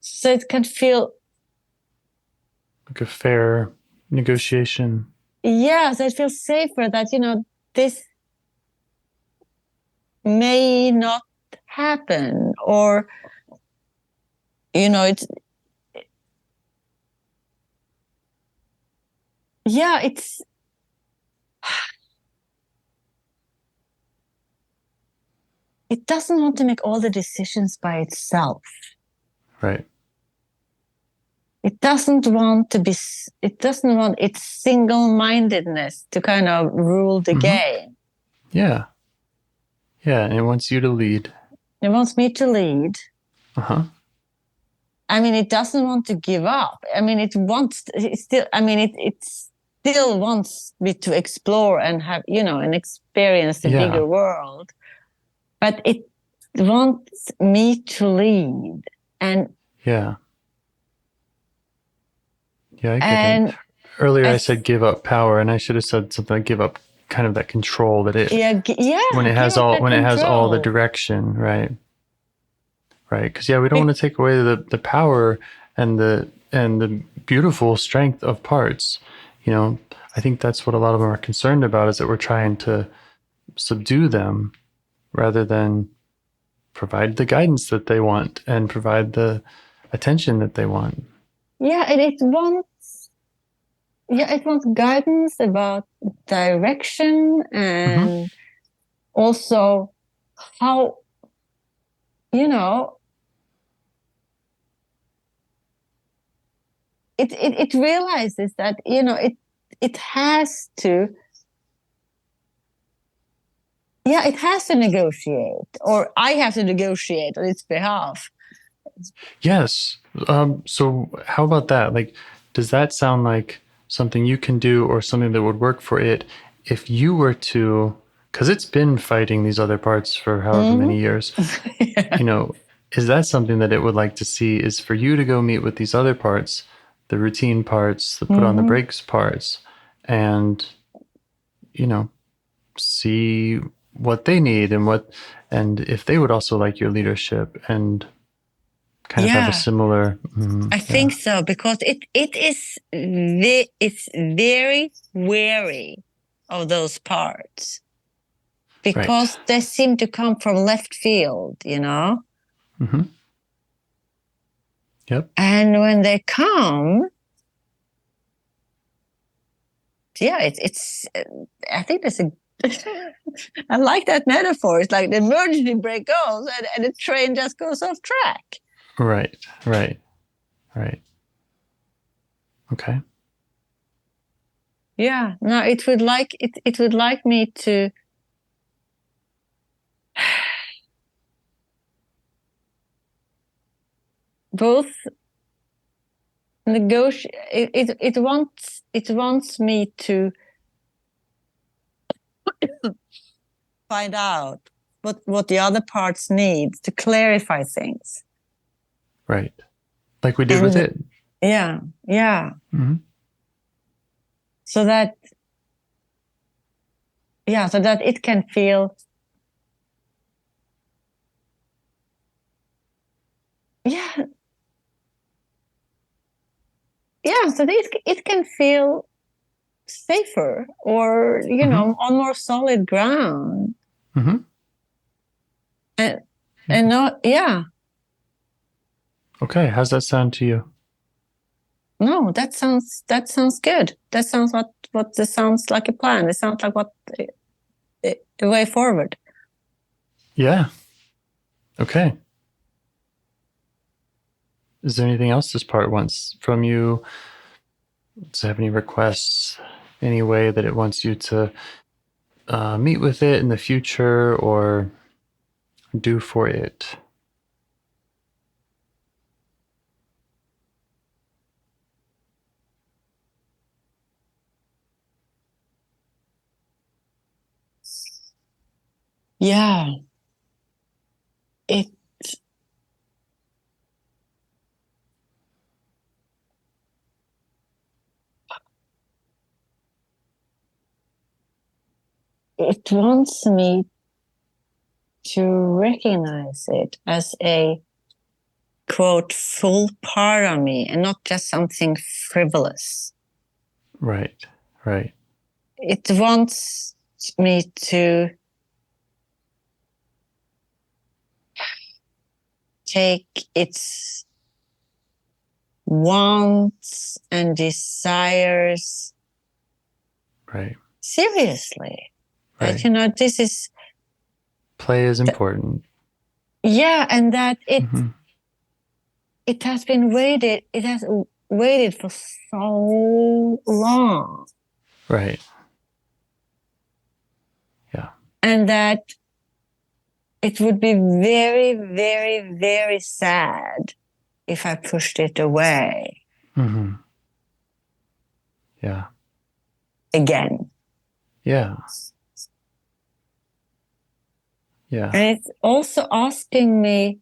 So it can feel like a fair negotiation. Yeah, so it feels safer that, this may not happen, or, it's, yeah, it doesn't want to make all the decisions by itself. Right. It doesn't want its single-mindedness to kind of rule the game. Yeah. Yeah, and it wants you to lead. It wants me to lead. Uh-huh. I mean, it doesn't want to give up. I mean, it still wants me to explore and have, and experience the bigger world. But it wants me to lead. And yeah, I get it. Earlier I said give up power, and I should have said something like give up kind of that control that it when it has all the direction, right? Right, because we don't want to take away the power and the beautiful strength of parts. I think that's what a lot of them are concerned about, is that we're trying to subdue them rather than provide the guidance that they want and provide the attention that they want. Yeah, and it wants guidance about direction, and also how, it realizes that, it has to negotiate, or I have to negotiate on its behalf. Yes. So how about that? Like, does that sound like something you can do, or something that would work for it if you were to, because it's been fighting these other parts for however many years, is that something that it would like to see, is for you to go meet with these other parts, the routine parts, the put on the brakes parts, and, see what they need and if they would also like your leadership and kind of have a similar. I think so, because it's very wary of those parts, because they seem to come from left field, Yep. And when they come, it's I think there's a I like that metaphor. It's like the emergency brake goes and the train just goes off track. Right. Okay. Yeah. No, it would like me to both negotiate. It wants me to find out what the other parts need to clarify things. Right. Like we did with it. Yeah. So that it can feel. Yeah. Yeah. So it can feel safer, or, on more solid ground. And not, Okay. How's that sound to you? No, that sounds good. That sounds what this sounds like a plan. It sounds like what the way forward. Yeah. Okay. Is there anything else this part wants from you? Does it have any requests? Any way that it wants you to meet with it in the future or do for it? Yeah. It wants me to recognize it as a, quote, full part of me, and not just something frivolous. Right. Right. It wants me to take its wants and desires Right. seriously. Right. That, this is... Play is important. Yeah, and that Mm-hmm. it has been waited. It has waited for so long. Right. Yeah. And that it would be very, very, very sad if I pushed it away. Mm-hmm. Yeah. Again. Yeah. Yeah. And it's also asking me,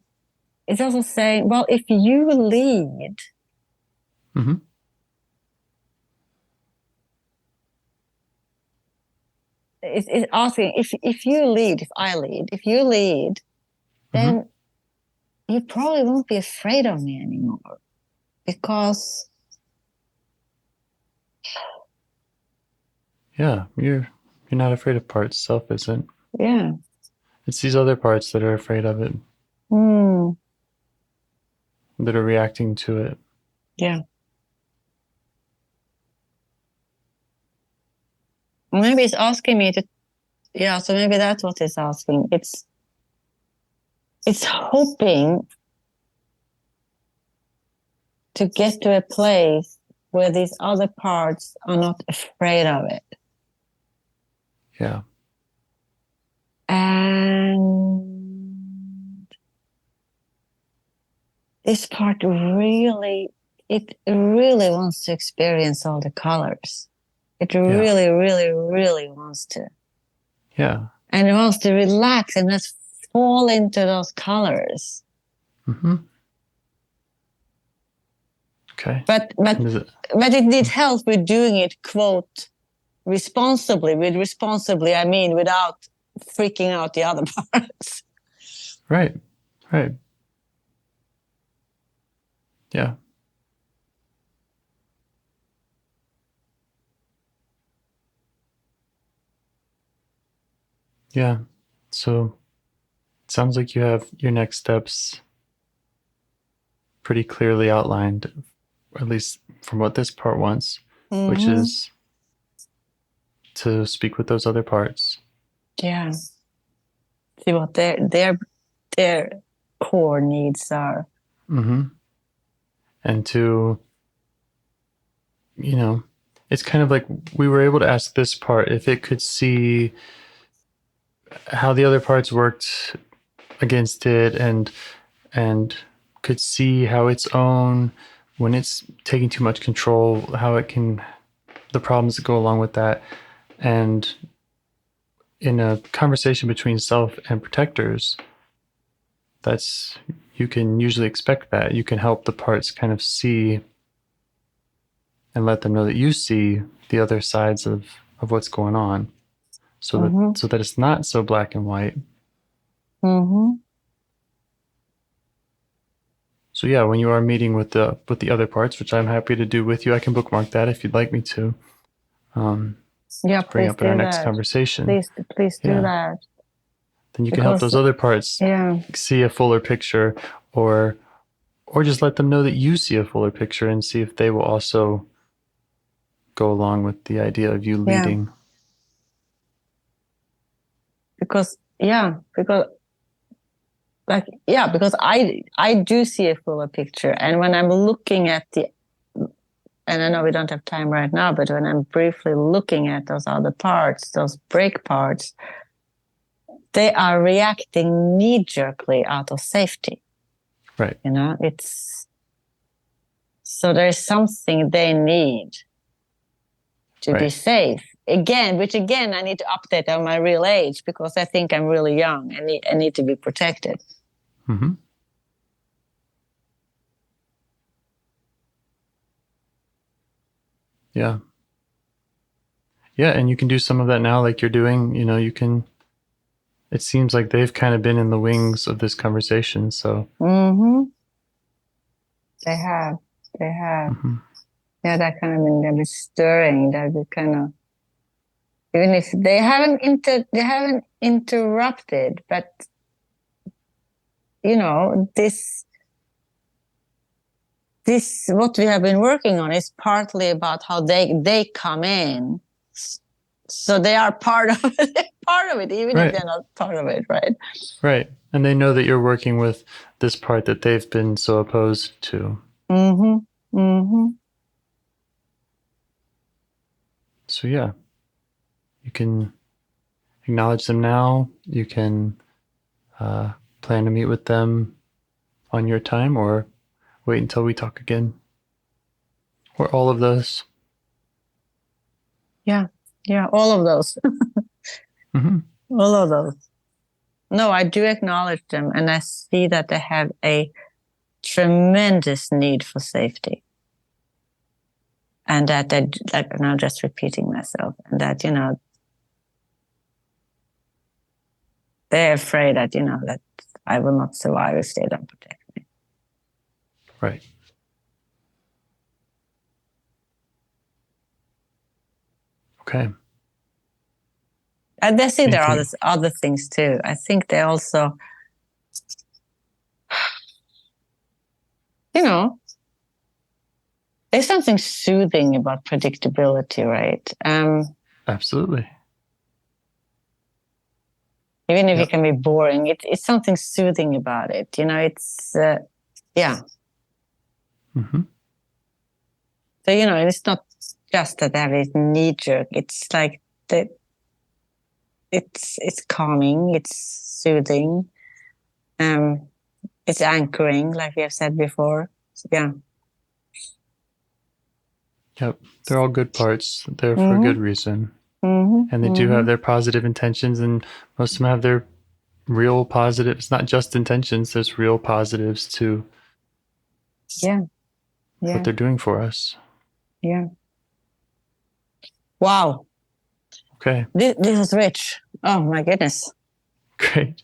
it's also saying, well, if you lead, Mm-hmm. it's asking, if you lead, if you lead, then you probably won't be afraid of me anymore. Because Yeah, you're not afraid of parts. Self isn't. yeah. It's these other parts that are afraid of it, that are reacting to it. Yeah. Maybe it's asking me to, yeah, so maybe that's what it's asking. It's hoping to get to a place where these other parts are not afraid of it. Yeah. And this part really wants to experience all the colors. It really, really, really wants to. Yeah. And it wants to relax and just fall into those colors. Mm-hmm. Okay. But it needs help with doing it, quote, responsibly. With responsibly, I mean without freaking out the other parts. Right. Right. Yeah. Yeah. So it sounds like you have your next steps pretty clearly outlined, at least from what this part wants, which is to speak with those other parts. Yeah. See what their core needs are. Mm-hmm. And to, it's kind of like we were able to ask this part if it could see how the other parts worked against it, and could see how its own, when it's taking too much control, how it can, the problems that go along with that. And in a conversation between self and protectors, that's, you can usually expect that. You can help the parts kind of see and let them know that you see the other sides of what's going on, so that it's not so black and white. So yeah, when you are meeting with the other parts, which I'm happy to do with you, I can bookmark that if you'd like me to. Yeah, to bring please up in our do next that. conversation. Please do that. Then you can help those other parts see a fuller picture, or just let them know that you see a fuller picture, and see if they will also go along with the idea of you leading. Because I do see a fuller picture, and when I'm looking at and I know we don't have time right now, but when I'm briefly looking at those other parts, those break parts, they are reacting knee-jerkly out of safety. Right. So there's something they need to be safe. Which I need to update on my real age, because I think I'm really young and I need to be protected. Mm-hmm. Yeah. Yeah, and you can do some of that now, like you're doing. You can. It seems like they've kind of been in the wings of this conversation, so. They have. Mm-hmm. Yeah, that kind of been a bit stirring. That we kind of, even if they haven't interrupted, but you know, this what we have been working on is partly about how they come in, so they are part of it, even if they're not part of it, right? Right. And they know that you're working with this part that they've been so opposed to. Mm-hmm. Mm-hmm. So yeah, you can acknowledge them now. You can plan to meet with them on your time, or wait until we talk again, or all of those. Yeah, all of those. Mm-hmm. All of those. No, I do acknowledge them, and I see that they have a tremendous need for safety. And that they, like, and I'm just repeating myself, and that, you know, they're afraid that, you know, that I will not survive if they don't protect me. Right. Okay. And they see there are other things too. I think they also, you know, there's something soothing about predictability, right? Absolutely. Even if it can be boring, it's something soothing about it. You know, it's, yeah. Mm-hmm. So, you know, it's not just that they have this knee jerk. It's like it's calming, it's soothing, it's anchoring, like we have said before. So, yeah. Yep. They're all good parts. They're for a good reason. Mm-hmm. And they do have their positive intentions, and most of them have their real positive. It's not just intentions. There's real positives to what they're doing for us. Yeah. Wow. Okay. This is rich. Oh my goodness. Great.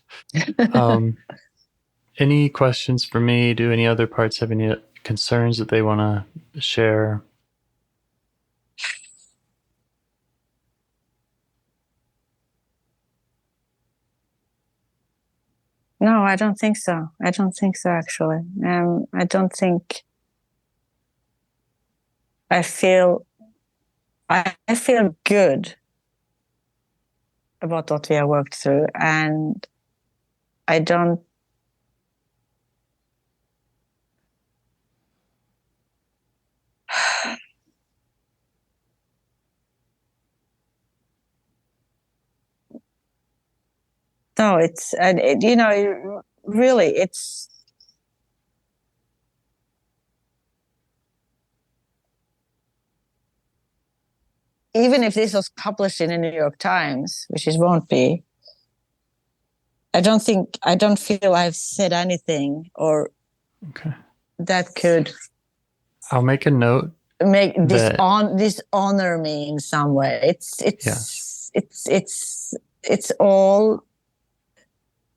Any questions for me? Do any other parts have any concerns that they want to share? No, I don't think so. I don't think so, actually. I don't think I feel good about what we have worked through, and I don't. No, it's, and you know, really, it's. Even if this was published in the New York Times, which it won't be, I don't feel I've said anything or that could. I'll make a note. Make dishonor me in some way. It's all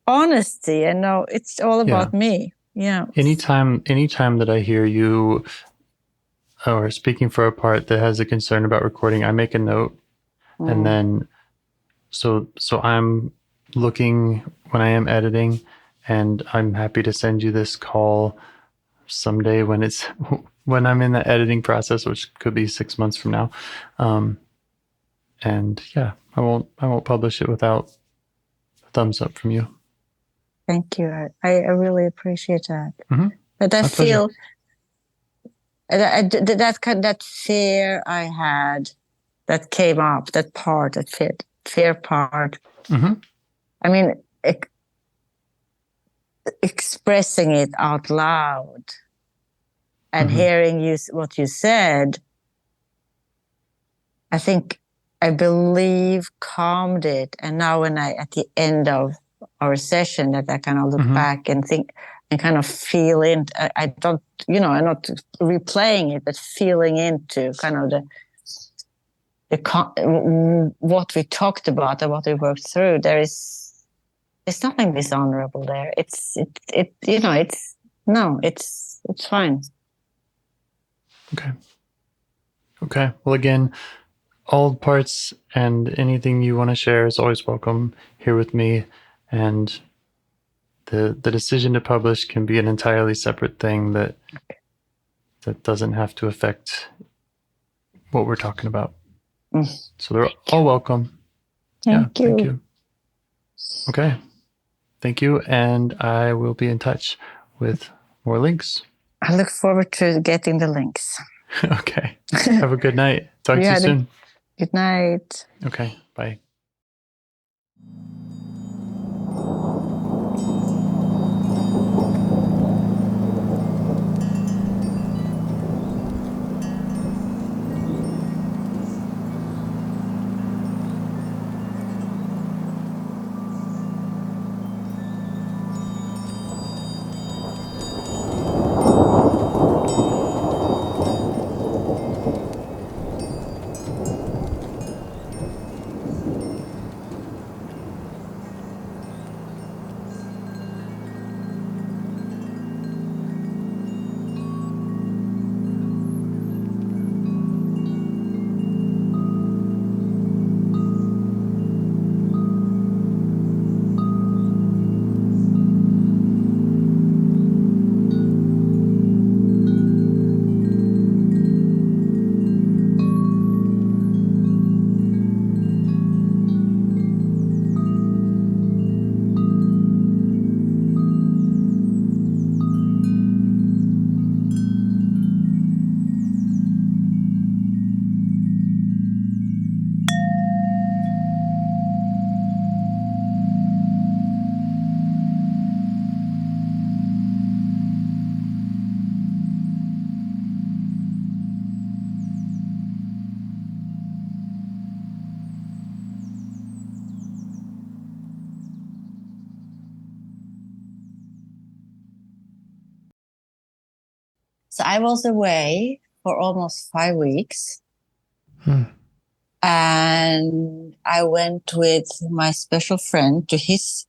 honesty, and no, it's all about me. Yeah. Anytime that I hear you or speaking for a part that has a concern about recording, I make a note, and then so I'm looking when I am editing, and I'm happy to send you this call someday when it's when I'm in the editing process, which could be 6 months from now. And yeah, I won't publish it without a thumbs up from you. Thank you. I really appreciate that. Mm-hmm. But I feel that fear I had that came up, that part, that fear part. Mm-hmm. I mean, expressing it out loud and hearing what you said, I believe calmed it. And now when at the end of our session, that I kind of look back and think and kind of feel in, I don't, you know, I'm not replaying it, but feeling into kind of what we talked about and what we worked through. There's nothing dishonorable there. It's fine. Okay. Okay. Well, again, all parts and anything you want to share is always welcome here with me. And the decision to publish can be an entirely separate thing that doesn't have to affect what we're talking about. So they're all welcome. Thank you. Thank you. Okay. Thank you. And I will be in touch with more links. I look forward to getting the links. Okay. Have a good night. Talk to you soon. Good night. Okay. Bye. So I was away for almost 5 weeks. And I went with my special friend to his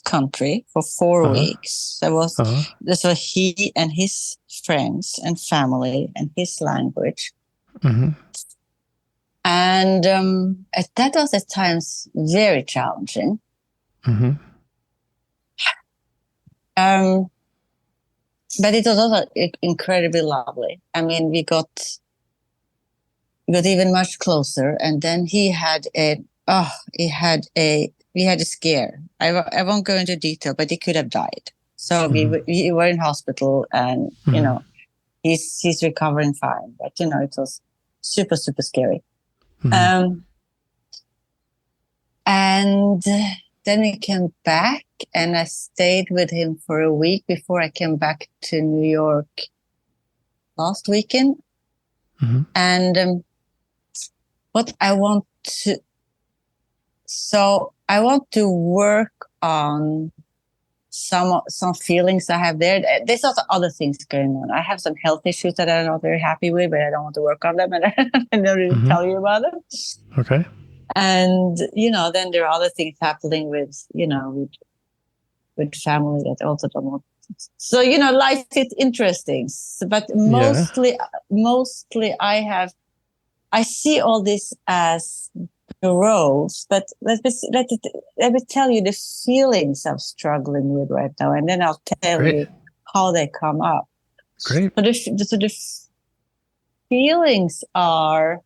country for 4 weeks. This was he and his friends and family and his language. And that was at times very challenging. But it was also incredibly lovely. I mean, we got even much closer, and then we had a scare. I won't go into detail, but he could have died. So we were in hospital, and you know, he's recovering fine. But you know, it was super scary. And then we came back, and I stayed with him for a week before I came back to New York last weekend. And what I want to work on some feelings I have there. There's also other things going on. I have some health issues that I'm not very happy with, but I don't want to work on them, and I don't really tell you about them. Okay. And you know, then there are other things happening with with family that also don't want. So you know, life is interesting, but mostly I see all this as growth. But let me tell you the feelings I'm struggling with right now, and then I'll tell you how they come up. Great. So the feelings are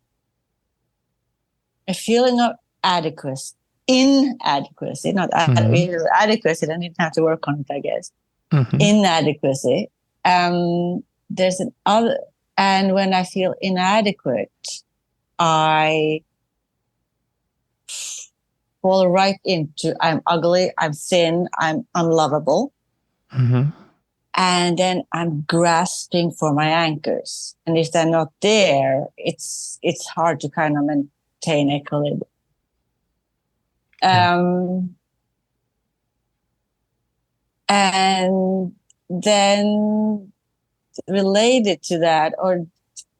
a feeling of inadequacy, not adequacy. Then you have to work on it, I guess. Inadequacy. There's an other, and when I feel inadequate, I fall right into I'm ugly, I'm thin, I'm unlovable. And then I'm grasping for my anchors. And if they're not there, it's hard to kind of maintain equilibrium. And then related to that, or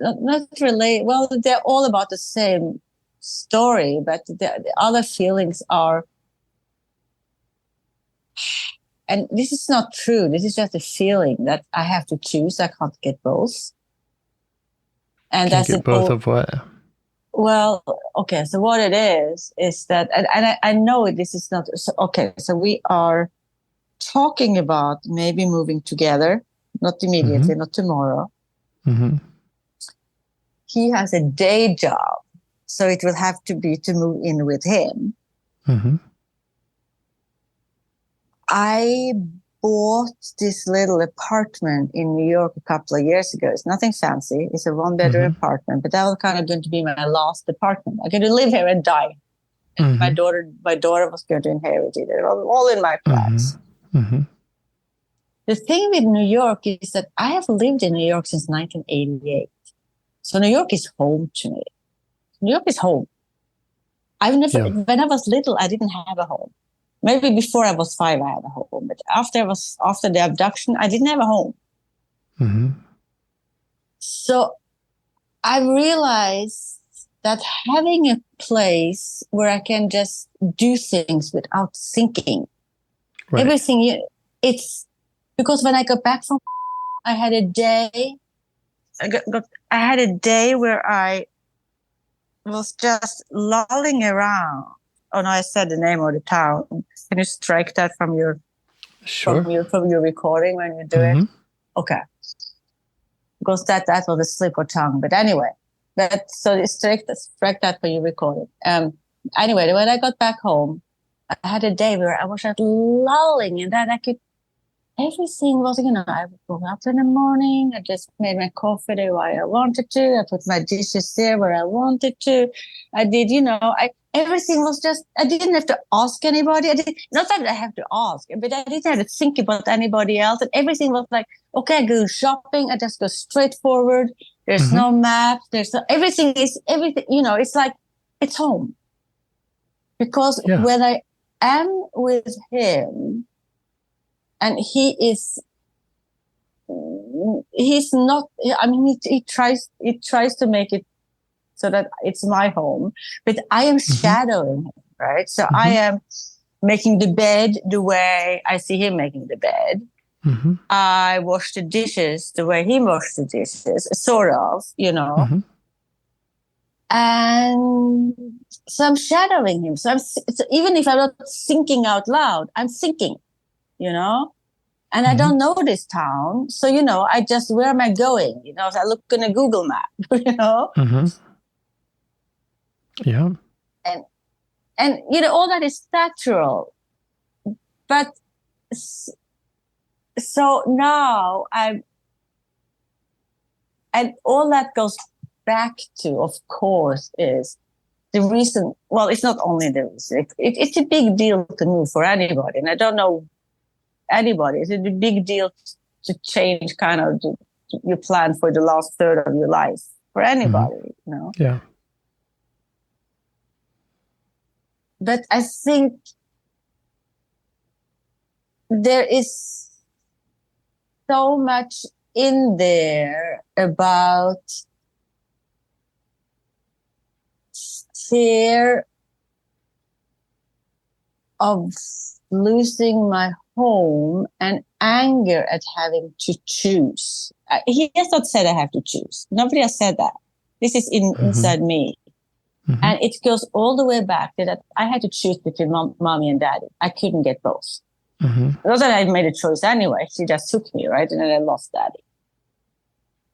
not related, well, they're all about the same story, but the other feelings are, and this is not true, this is just a feeling that I have to choose. I can't get both. And Can't that's get both of what? Well, okay. So what it is that, and I know this is not so, okay. So we are talking about maybe moving together, not immediately, not tomorrow. He has a day job, so it will have to be to move in with him. I bought this little apartment in New York a couple of years ago. It's nothing fancy. It's a one-bedroom apartment, but that was kind of going to be my last apartment. I'm going to live here and die. And my daughter was going to inherit it. It was all in my plans. The thing with New York is that I have lived in New York since 1988. So New York is home to me. New York is home. When I was little, I didn't have a home. Maybe before I was 5, I had a home. But after the abduction, I didn't have a home. So I realized that having a place where I can just do things without thinking, everything, it's because when I got back from, I had a day. I had a day where I was just lolling around. Oh no, I said the name of the town. Can you strike that from your from your recording when you do it? Okay. Because that was a slip of tongue. But anyway, so strike that for your recording. Anyway, when I got back home, I had a day where I was just lolling, and then everything was, I woke up in the morning, I just made my coffee the way I wanted to, I put my dishes there where I wanted to, I did, everything was just, I didn't have to ask anybody, not that I have to ask, but I didn't have to think about anybody else, and everything was like, okay, I go shopping, I just go straight forward, there's no map, everything, it's like, it's home. Because when I am with him, and he's not, he tries to make it so that it's my home, but I am shadowing him, right? So I am making the bed the way I see him making the bed. I wash the dishes the way he washed the dishes, sort of, And so I'm shadowing him. So even if I'm not thinking out loud, I'm thinking, And I don't know this town. So, I just, where am I going? So I look in a Google map, Yeah. And all that is natural. But so now and all that goes back to, of course, is the reason. Well, it's not only the reason. It's a big deal to move for anybody. And I don't know anybody. It's a big deal to change kind of your plan for the last third of your life for anybody, Yeah. But I think there is so much in there about fear of losing my home and anger at having to choose. He has not said I have to choose. Nobody has said that. This is inside me. And it goes all the way back to that I had to choose between mommy and daddy. I couldn't get both. Not that I made a choice anyway. She just took me, right? And then I lost daddy.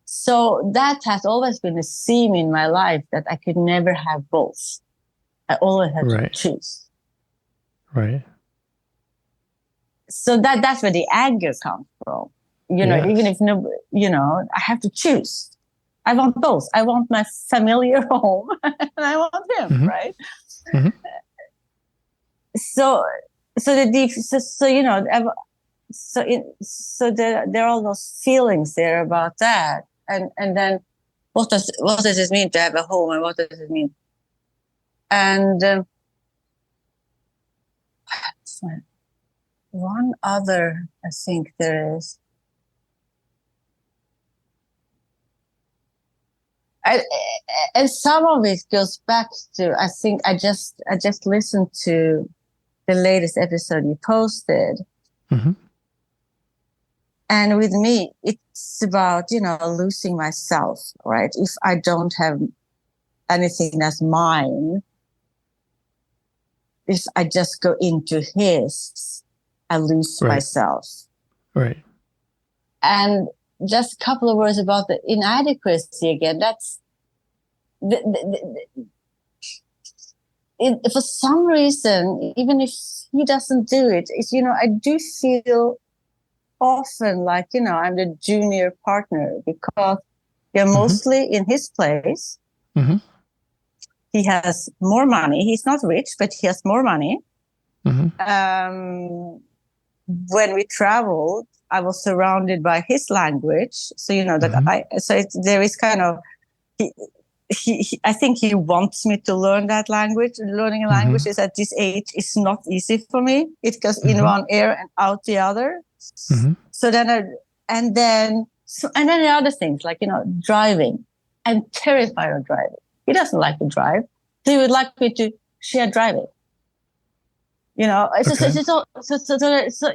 So that has always been a theme in my life, that I could never have both. I always had to choose. Right. So that's where the anger comes from. Even if I have to choose. I want both. I want my familiar home and I want him, right? So there are all those feelings there about that, and then what does it mean to have a home, and what does it mean? And one other, I think there is. And some of it goes back to, I think I just listened to the latest episode you posted. And with me, it's about, losing myself, right? If I don't have anything that's mine, if I just go into his, I lose Right. myself. Right. And just a couple of words about the inadequacy again. That's for some reason, even if he doesn't do it, it's, I do feel often like, I'm the junior partner because they're mostly in his place. Mm-hmm. He has more money. He's not rich, but he has more money. Mm-hmm. When we traveled, I was surrounded by his language. So, that there is kind of, I think he wants me to learn that language. Learning a language is at this age is not easy for me. It goes in one ear and out the other. So then, and then the other things like, driving. I'm terrified of driving. He doesn't like to drive. He would like me to share driving. So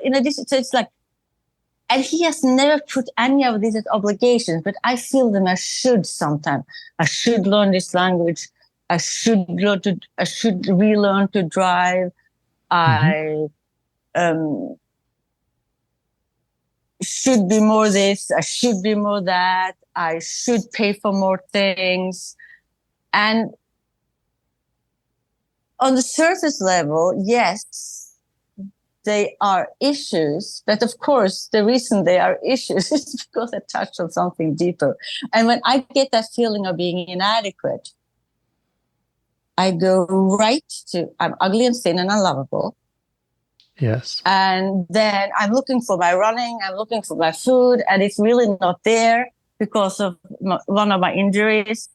in addition, so it's like, and he has never put any of these as obligations, but I feel them I should sometime. I should learn this language. I should relearn to drive. I should be more this. I should be more that. I should pay for more things. And on the surface level, yes, they are issues, but of course, the reason they are issues is because I touched on something deeper. And when I get that feeling of being inadequate, I go right to I'm ugly and thin and unlovable. Yes. And then I'm looking for my running, I'm looking for my food, and it's really not there because of one of my injuries.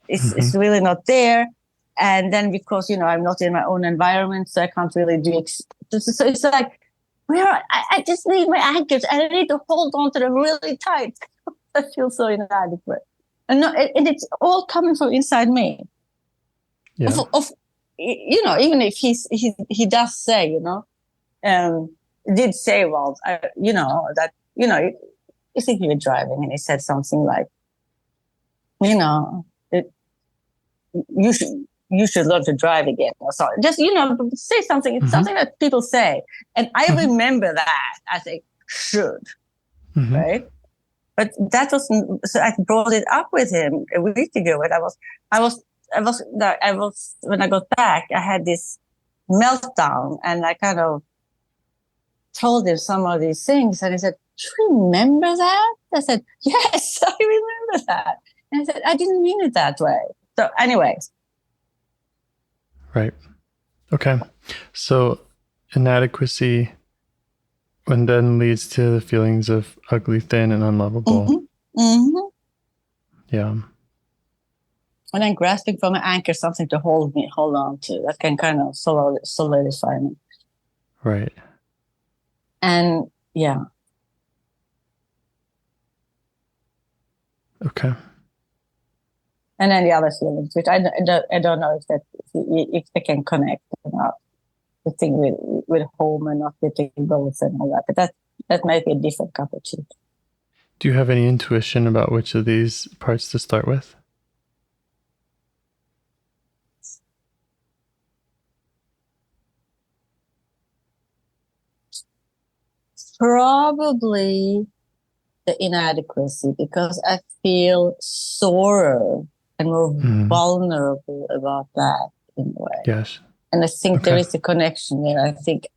It's really not there. And then because, I'm not in my own environment, so I can't really do so it's like, I just need my anchors and I need to hold on to them really tight. I feel so inadequate. And it's all coming from inside me. Yeah. Even if he does say, did say, well, that, you think you were driving and he said something like, you should learn to drive again. Or sorry, just say something. It's something that people say, and I remember that. I think should right, but that wasn't. So I brought it up with him a week ago, and I was when I got back, I had this meltdown, and I kind of told him some of these things, and he said, "Do you remember that?" I said, "Yes, I remember that." And I said, "I didn't mean it that way." So, anyways. Right. Okay. So inadequacy and then leads to the feelings of ugly, thin, and unlovable. Yeah. And then grasping for my anchor, something to hold on to that can kind of solidify me. Right. And yeah. Okay. And then the other feelings, which I don't know if they can connect or not. The thing with home and not getting both and all that. But that might be a different cup of tea. Do you have any intuition about which of these parts to start with? Probably the inadequacy, because I feel sorer and more vulnerable about that in a way. Yes. And I think there is a connection there. I think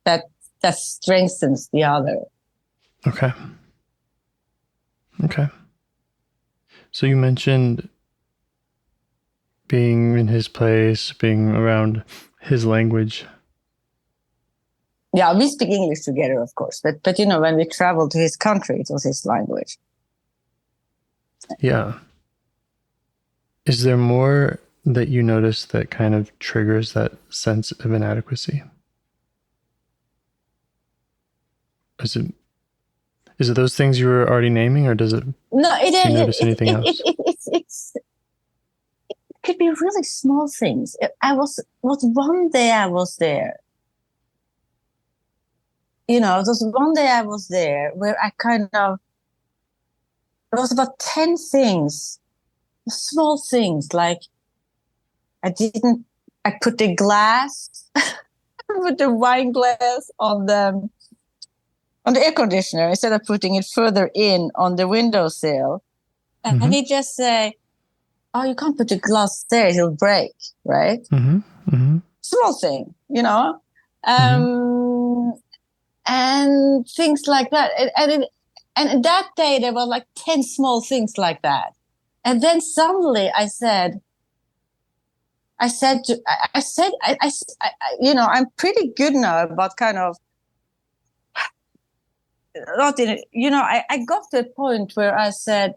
that strengthens the other. Okay. Okay. So you mentioned being in his place, being around his language. Yeah, we speak English together, of course. But when we traveled to his country, it was his language. Yeah. Is there more that you notice that kind of triggers that sense of inadequacy? Is it those things you were already naming, or does it? No, do you notice anything else? It could be really small things. One day I was there, there was one day I was there where I it was about 10 things, small things, like I put the glass, put the wine glass on the air conditioner instead of putting it further in on the windowsill. And he just say, "Oh, you can't put the glass there; it'll break." Right? Small thing, and things like that. And that day there were like 10 small things like that. And then suddenly I said, I'm pretty good now about kind of not in I got to a point where I said,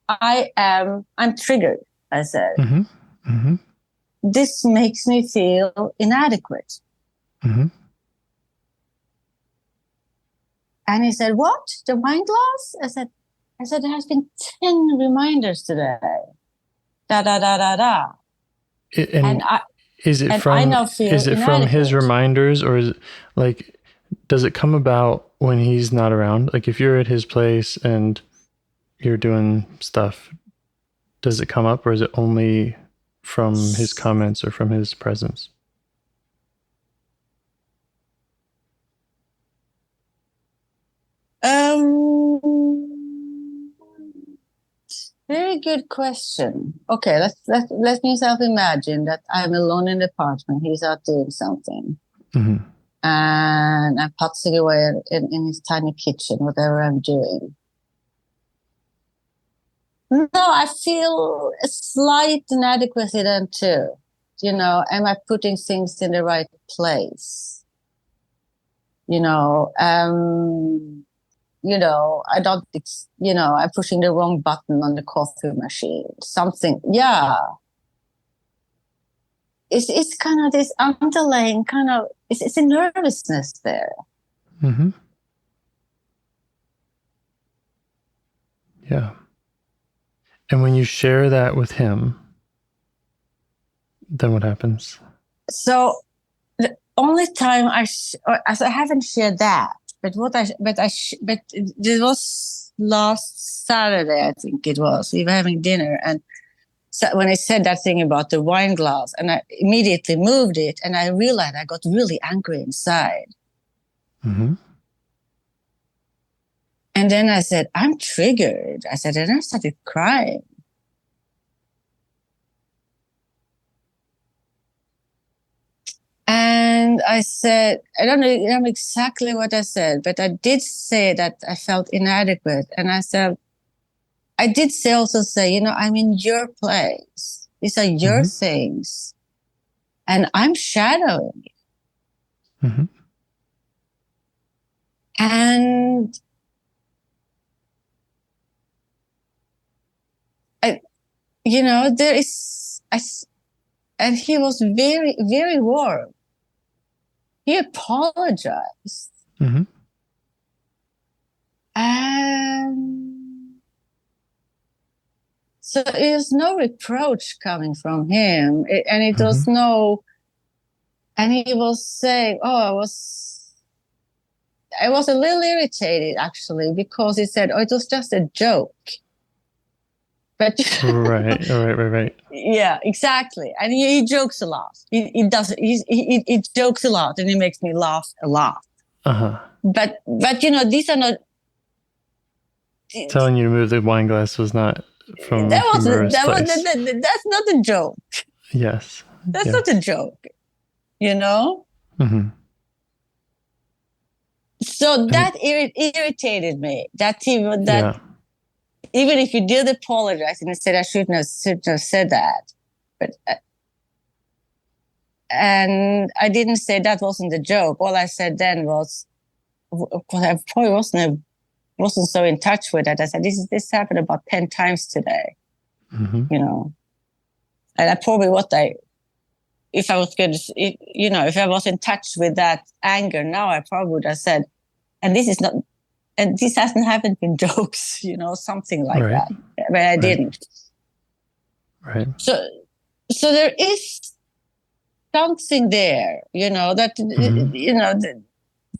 I'm triggered. I said, this makes me feel inadequate. And he said, what? The wine glass? I said, there has been 10 reminders today. Da, da, da, da, da. Is it from his reminders, or is it like, does it come about when he's not around? Like if you're at his place and you're doing stuff, does it come up, or is it only from his comments or from his presence? Very good question. Okay, let me imagine that I'm alone in the apartment. He's out doing something, and I'm putzing away in his tiny kitchen, whatever I'm doing. No, I feel a slight inadequacy then too. Am I putting things in the right place? I don't, I'm pushing the wrong button on the coffee machine. Something, yeah. It's kind of this underlying kind of, it's a nervousness there. Yeah. And when you share that with him, then what happens? So the only time I haven't shared that, but it was last Saturday, I think it was. We were having dinner, and so when I said that thing about the wine glass, and I immediately moved it, and I realized I got really angry inside. And then I said, I'm triggered. I said, and I started crying. And I said, I don't know exactly what I said, but I did say that I felt inadequate. And I said, I did also say, I'm in your place. These are your things. And I'm shadowing you. And there is, and he was very, very warm. He apologized. And so it was no reproach coming from him. And it was and he was saying, I was a little irritated actually, because he said, it was just a joke. But right. Yeah, exactly. And he jokes a lot. He jokes a lot, and he makes me laugh a lot. But these are not. Telling you to move the wine glass was not from humorous place. That's not a joke. Yes. That's not a joke. So that irritated me. Even if you did apologize and said I shouldn't have said that, but and I didn't say that wasn't a joke. All I said then was, because I probably wasn't so in touch with it. I said this happened about 10 times today, and I probably if I was going to, if I was in touch with that anger now, I probably would have said, and this hasn't happened in jokes, something like that. But I didn't. Right. So there is something there, that,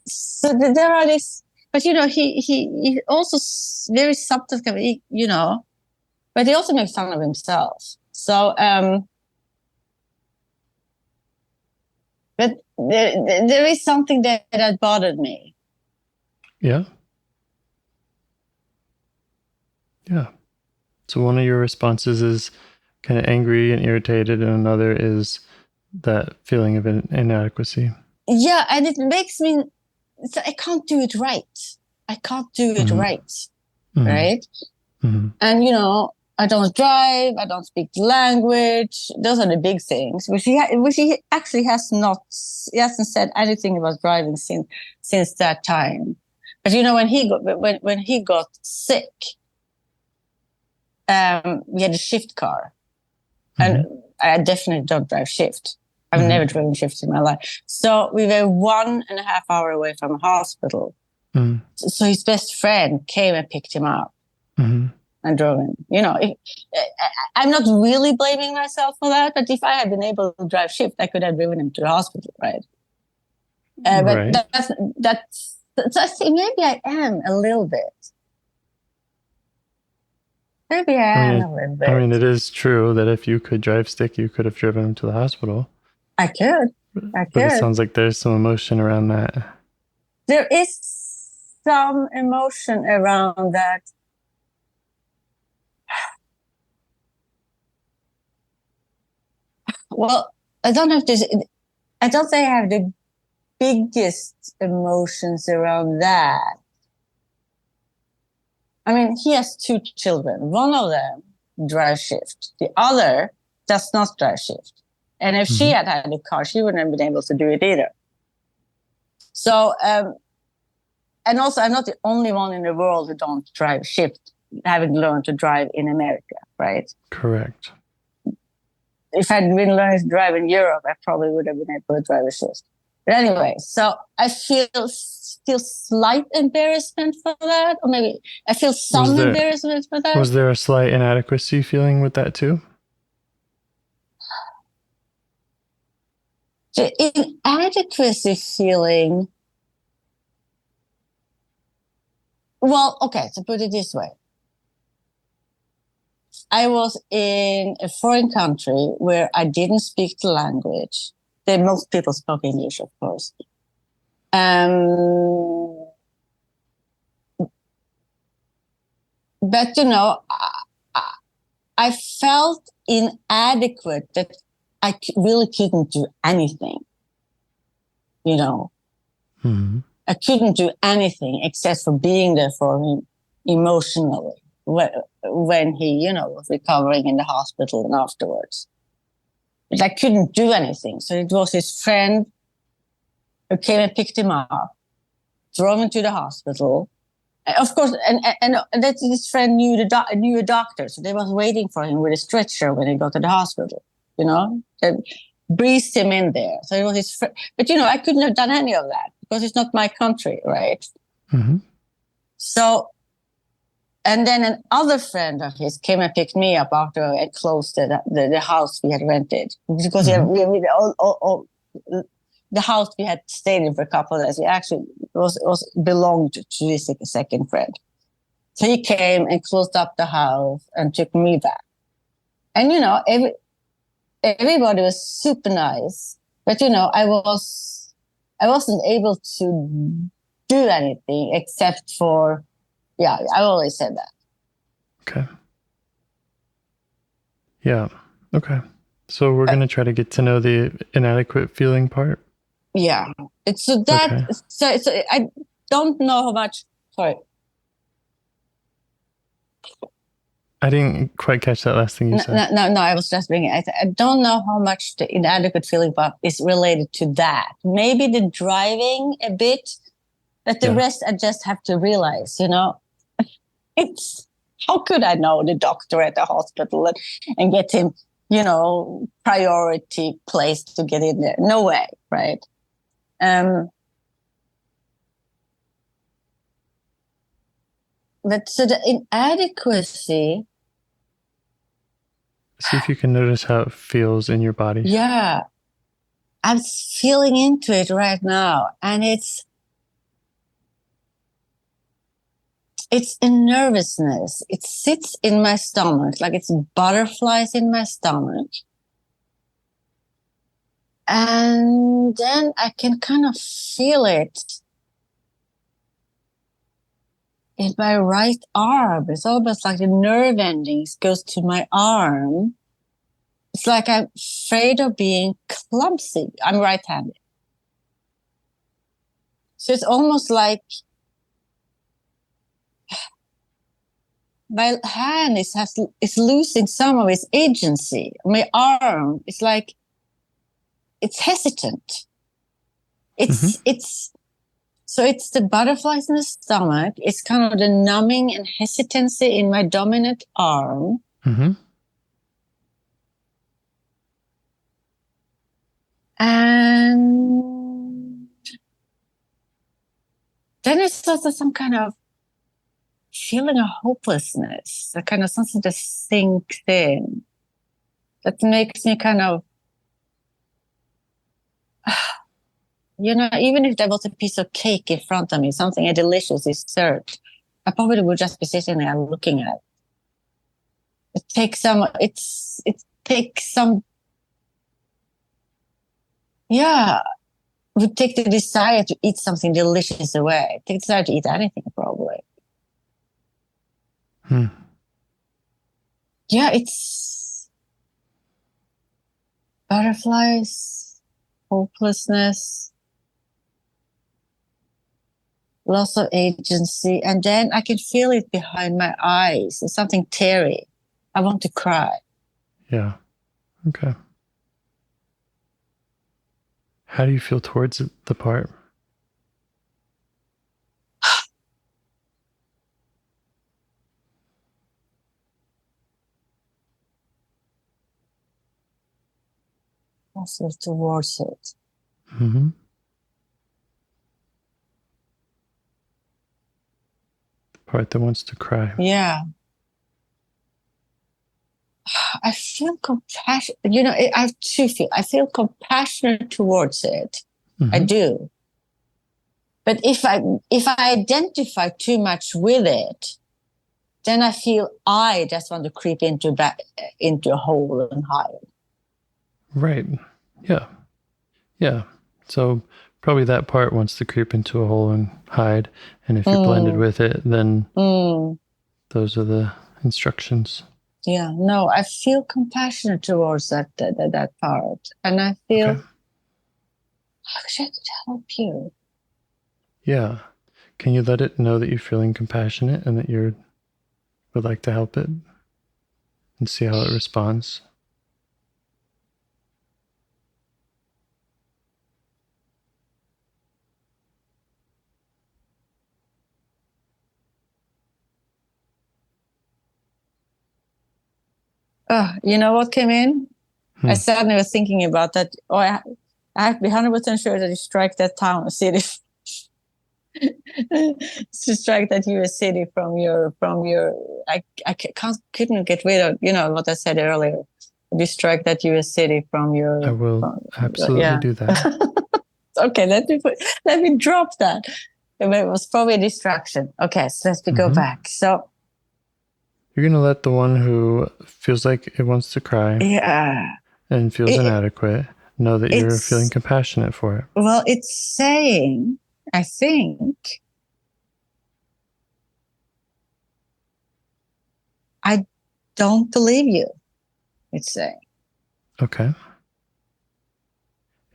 so there are these, but he also very subtle, but he also makes fun of himself. So, but there is something that bothered me. Yeah. Yeah. So one of your responses is kind of angry and irritated, and another is that feeling of inadequacy. Yeah, and it makes me, so I can't do it right. I can't do it right. Right? And, I don't drive, I don't speak the language. Those are the big things, which he actually he hasn't said anything about driving since that time. But, when he got sick, we had a shift car. And I definitely don't drive shift. I've never driven shift in my life. So we were 1.5 hours away from a hospital. So his best friend came and picked him up and drove him. I'm not really blaming myself for that, but if I had been able to drive shift, I could have driven him to the hospital, right? But that's I think maybe I am a little bit. Maybe I am a little bit. I mean, it is true that if you could drive stick, you could have driven him to the hospital. I could. But it sounds like there's some emotion around that. There is some emotion around that. Well, I don't think I have the biggest emotions around that. I mean, he has 2 children. One of them drives shift. The other does not drive shift. And if she had a car, she wouldn't have been able to do it either. So, and also, I'm not the only one in the world who don't drive shift, having learned to drive in America, right? Correct. If I'd been learning to drive in Europe, I probably would have been able to drive a shift. But anyway, so I feel slight embarrassment for that, or maybe I feel some embarrassment for that. Was there a slight inadequacy feeling with that too? The inadequacy feeling. Well, okay, to put it this way. I was in a foreign country where I didn't speak the language. Most people spoke English, of course. But, I felt inadequate that I really couldn't do anything, I couldn't do anything except for being there for him emotionally when he, was recovering in the hospital and afterwards. But I couldn't do anything. So it was his friend who came and picked him up, drove him to the hospital. Of course, and that his friend knew a doctor, so they was waiting for him with a stretcher when he got to the hospital. They breezed him in there. So it was his friend. But I couldn't have done any of that because it's not my country, right? So, and then another friend of his came and picked me up after I closed the house we had rented because the house we had stayed in for a couple of days, it actually was belonged to this second friend. So he came and closed up the house and took me back. And, everybody was super nice. But, I wasn't able to do anything except for, I always said that. Okay. Yeah. Okay. So we're going to try to get to know the inadequate feeling part. Yeah. So I don't know how much. Sorry. I didn't quite catch that last thing you said. No, I was just bringing it. I don't know how much the inadequate feeling part is related to that. Maybe the driving a bit, but the rest I just have to realize, it's, how could I know the doctor at the hospital and get him, priority place to get in there? No way, right? But so the inadequacy. See if you can notice how it feels in your body. Yeah. I'm feeling into it right now. And it's it's a nervousness. It sits in my stomach, like it's butterflies in my stomach. And then I can kind of feel it in my right arm. It's almost like the nerve endings goes to my arm. It's like I'm afraid of being clumsy. I'm right-handed. So it's almost like my hand is losing some of its agency. My arm is like it's hesitant. It's so it's the butterflies in the stomach. It's kind of the numbing and hesitancy in my dominant arm. Mm-hmm. And then it's also some kind of feeling of hopelessness, that kind of something that sinks in, that makes me kind of, even if there was a piece of cake in front of me, something, a delicious dessert, I probably would just be sitting there looking at it. It takes some, would take the desire to eat something delicious away. Take the desire to eat anything, probably. Yeah, it's butterflies, hopelessness, loss of agency. And then I can feel it behind my eyes. It's something teary. I want to cry. Yeah. Okay. How do you feel towards the part? I feel towards it. Mm-hmm. The part that wants to cry. Yeah. I feel compassion. I have two feelings. I feel compassionate towards it. Mm-hmm. I do. But if I identify too much with it, then I feel I just want to creep into a hole and hide. Right. Yeah. Yeah. So probably that part wants to creep into a hole and hide. And if you're blended with it, then those are the instructions. Yeah. No, I feel compassionate towards that part. And I feel, I wish I could help you. Yeah. Can you let it know that you're feeling compassionate and that you would like to help it and see how it responds? You know what came in? I suddenly was thinking about that. Oh, I have to be 100% sure that you strike that town or city. To strike that US city from your. I couldn't get rid of what I said earlier. You strike that US city from your. I will absolutely do that. Okay, let me drop that. It was probably a distraction. Okay, so let's go back. So you're going to let the one who feels like it wants to cry and feels inadequate know that you're feeling compassionate for it. Well, it's saying, I think, I don't believe you, it's saying. Okay.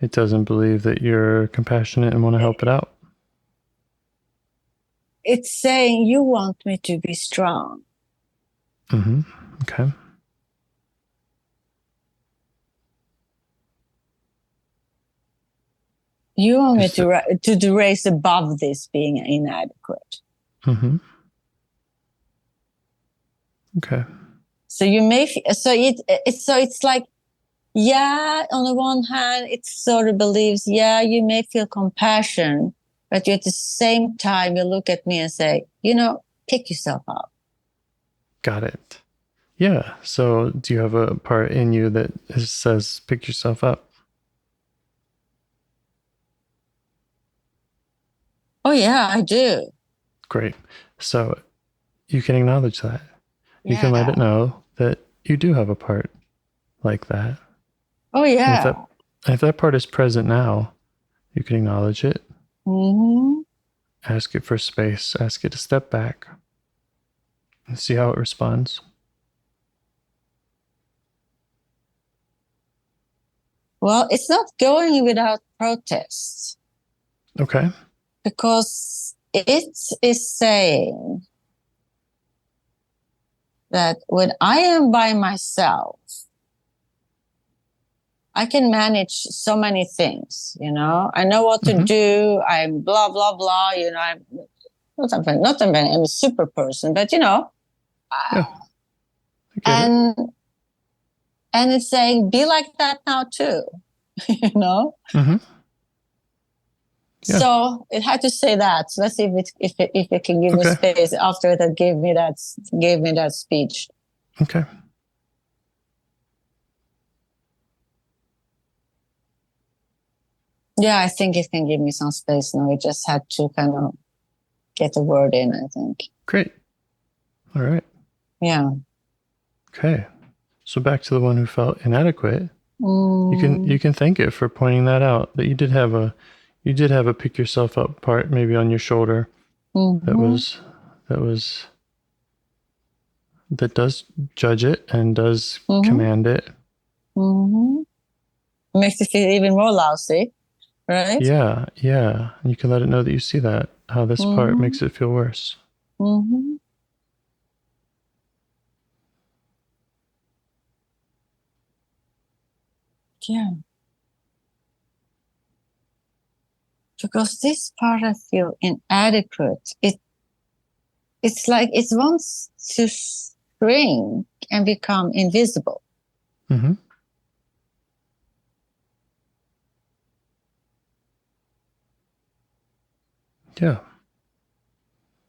It doesn't believe that you're compassionate and want to help it out. It's saying you want me to be strong. Mm-hmm. Okay. You want me to raise above this being inadequate. Mm-hmm. Okay. So you may it's like, on the one hand, it sort of believes, you may feel compassion, but at the same time, you look at me and say, pick yourself up. Got it. Yeah. So do you have a part in you that says pick yourself up? Oh, yeah, I do. Great. So you can acknowledge that. You can let it know that you do have a part like that. Oh, yeah. And if that part is present now, you can acknowledge it. Mm-hmm. Ask it for space. Ask it to step back and see how it responds. Well, it's not going without protest. Okay. Because it is saying that when I am by myself, I can manage so many things, you know. I know what to do. I'm blah, blah, blah. You know, I'm I'm a super person, but you know. Yeah. And it's saying, be like that now too, you know. Mm-hmm. Yeah. So it had to say that. So let's see if it can give me space after that gave me that speech. Okay. Yeah, I think it can give me some space now. We just had to kind of get the word in, I think. Great. All right. Yeah. Okay. So back to the one who felt inadequate. You can thank it for pointing that out, that you did have a pick yourself up part maybe on your shoulder that does judge it and does command it. Mm-hmm. Makes it feel even more lousy, right? Yeah, yeah. And you can let it know that you see that, how this part makes it feel worse. Mm-hmm. Yeah. Because this part I feel inadequate. It's like it wants to shrink and become invisible. Mm-hmm. Yeah.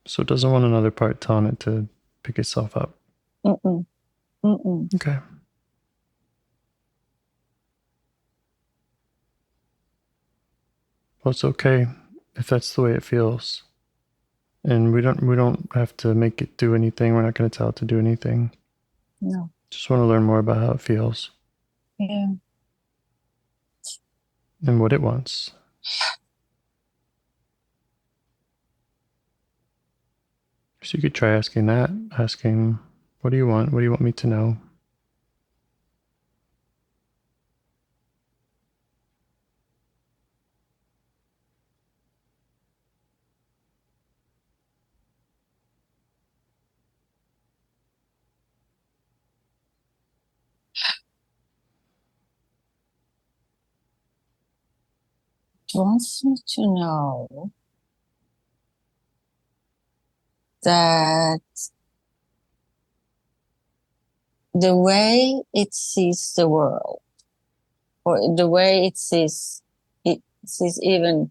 So it doesn't want another part telling it to pick itself up. Mm-mm. Mm-mm. Okay. Well, it's okay if that's the way it feels. And we don't have to make it do anything. We're not going to tell it to do anything. No. Just want to learn more about how it feels. Yeah. And what it wants. So you could try asking, what do you want? What do you want me to know? It wants me to know that the way it sees the world, or the way it sees even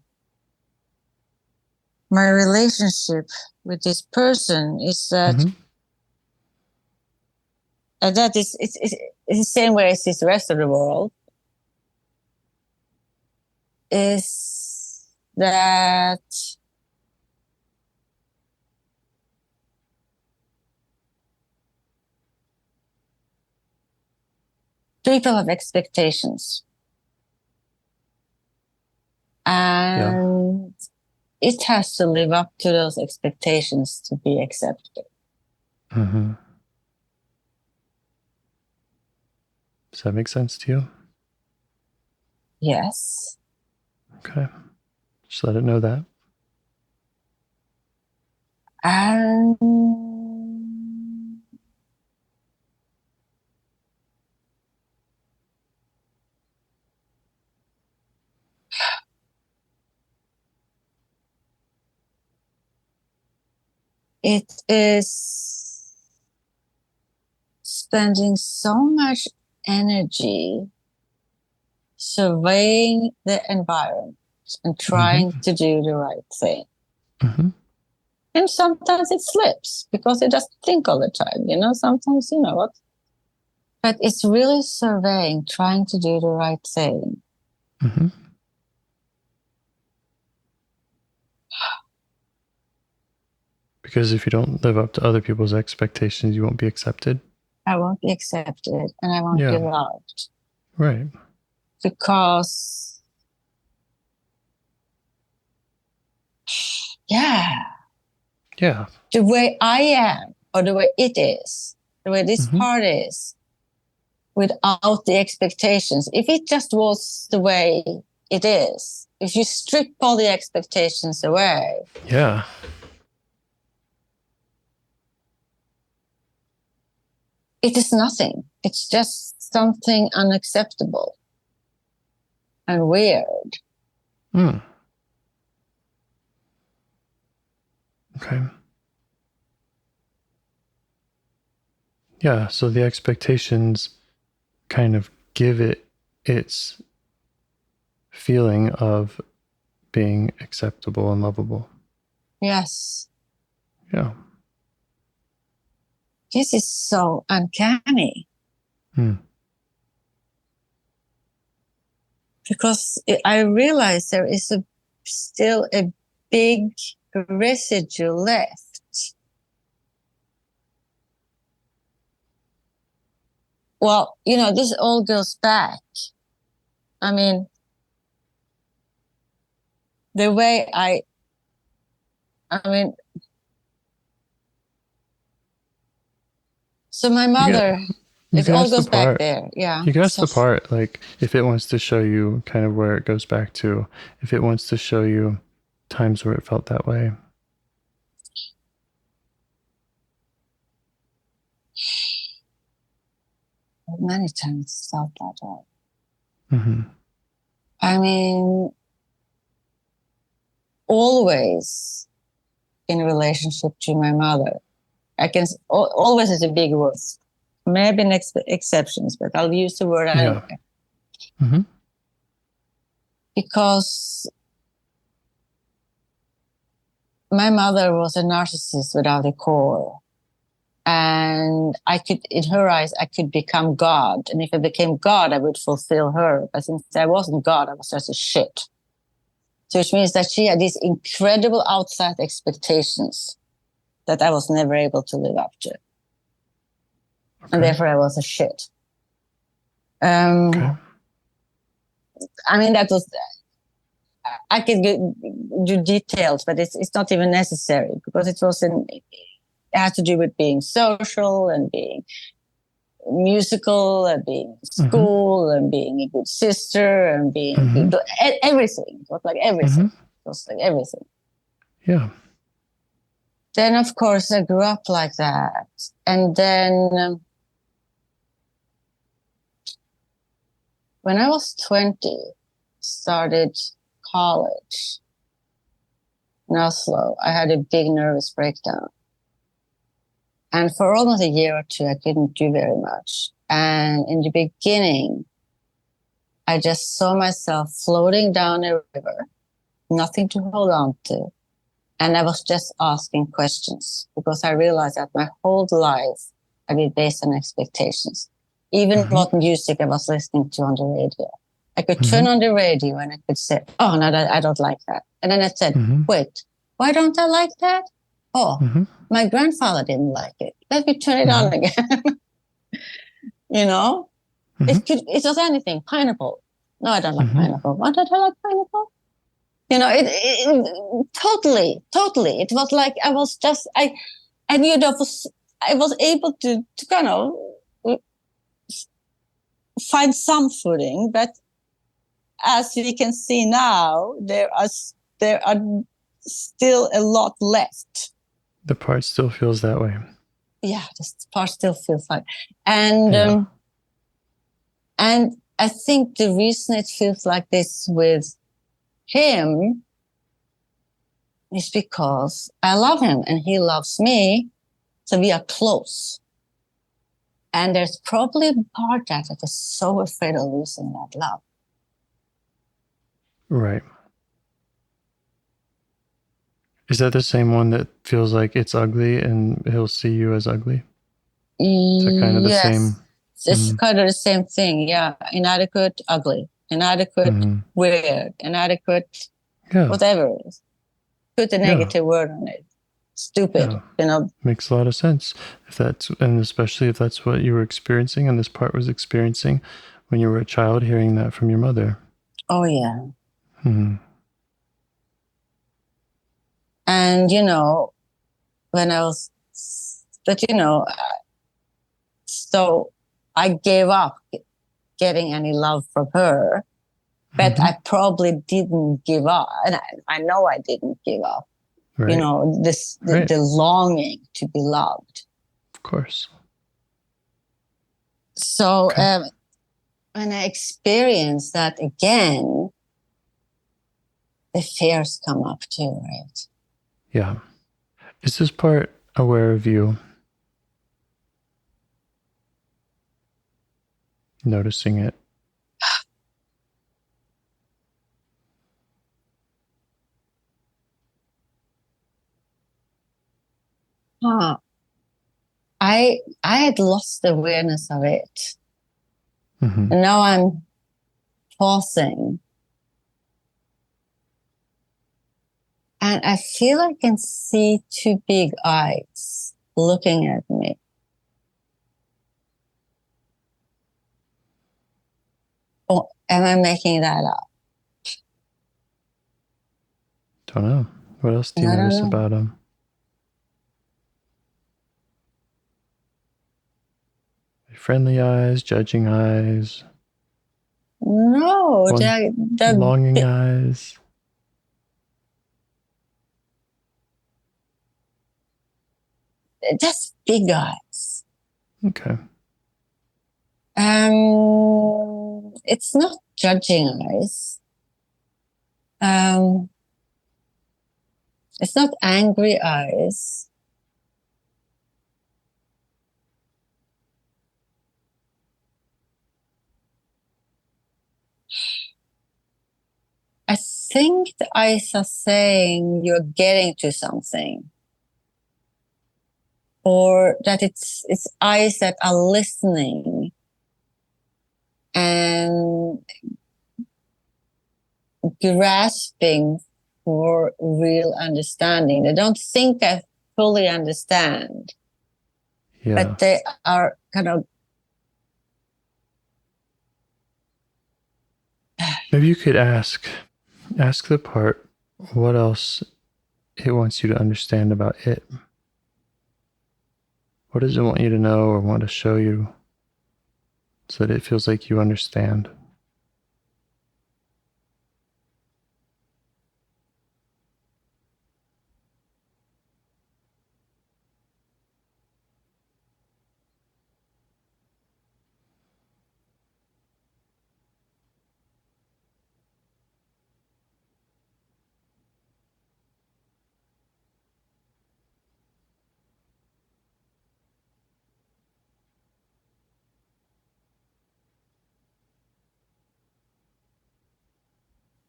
my relationship with this person, is that and that is it's the same way it sees the rest of the world, is that people have expectations. And it has to live up to those expectations to be accepted. Mm-hmm. Does that make sense to you? Yes. Okay. Just let it know that. And it is spending so much energy surveying the environment and trying to do the right thing. Mm-hmm. And sometimes it slips because it doesn't think all the time, you know, sometimes, you know what? But it's really surveying, trying to do the right thing. Mm-hmm. Because if you don't live up to other people's expectations, you won't be accepted. I won't be accepted and I won't be loved. Right. Because, yeah, the way I am, or the way it is, the way this part is, without the expectations, if it just was the way it is, if you strip all the expectations away. Yeah. It is nothing. It's just something unacceptable and weird. Okay. Yeah, so the expectations kind of give it its feeling of being acceptable and lovable. Yes. Yeah. This is so uncanny. Because I realize there is still a big residue left. Well, this all goes back. I mean, the way so my mother, it all goes back there. Yeah. You can ask the part, like, if it wants to show you kind of where it goes back to, if it wants to show you times where it felt that way. Many times felt that way. I mean, always in relationship to my mother. I can always is a big word. Maybe exceptions, but I'll use the word anyway. Because my mother was a narcissist without a core. And in her eyes, I could become God. And if I became God, I would fulfill her. But since I wasn't God, I was just a shit. So which means that she had these incredible outside expectations that I was never able to live up to. Okay. And therefore I was a shit. Okay. I mean, that was, I could do details, but it's not even necessary because it had to do with being social and being musical and being school and being a good sister and being everything. It was like everything. It was like everything. Yeah. Then, of course, I grew up like that. And then when I was 20, started college in Oslo, I had a big nervous breakdown. And for almost a year or two, I couldn't do very much. And in the beginning, I just saw myself floating down a river, nothing to hold on to. And I was just asking questions because I realized that my whole life I'd been based on expectations. Even what music I was listening to on the radio. I could turn on the radio and I could say, oh, no, I don't like that. And then I said, wait, why don't I like that? Oh, my grandfather didn't like it. Let me turn it on again. It was anything. Pineapple. No, I don't like pineapple. Why don't I like pineapple? Totally. It was like I was just, I was able to kind of find some footing, but as we can see now, there are still a lot left. The part still feels that way. Yeah, the part still feels like, and I think the reason it feels like this with him is because I love him and he loves me, so we are close. And there's probably a part that is so afraid of losing that love. Right. Is that the same one that feels like it's ugly and he'll see you as ugly? Is that kind of the same? It's kind of the same thing. Yeah. Inadequate, ugly. Inadequate, weird. Inadequate, whatever it is. Put a negative word on it. stupid, Yeah. Makes a lot of sense. And especially if that's what you were experiencing and this part was experiencing when you were a child, hearing that from your mother. Oh, yeah. Mm-hmm. And, when I was, but, so I gave up getting any love from her, but Mm-hmm. I probably didn't give up. And I know I didn't give up. Right. The longing to be loved. Of course. So when I experience that again, the fears come up too, right? Yeah. Is this part aware of you? Noticing it? I had lost awareness of it. Mm-hmm. And now I'm pausing. And I feel I can see two big eyes looking at me. Oh, am I making that up? Don't know. What else do you notice about them? Friendly eyes, judging eyes. No, they're longing eyes. Just big eyes. Okay. It's not judging eyes. It's not angry eyes. I think the eyes are saying you're getting to something. Or that it's eyes that are listening and grasping for real understanding. They don't think they fully understand, but they are kind of. Maybe you could ask the part what else it wants you to understand about it. What does it want you to know or want to show you so that it feels like you understand?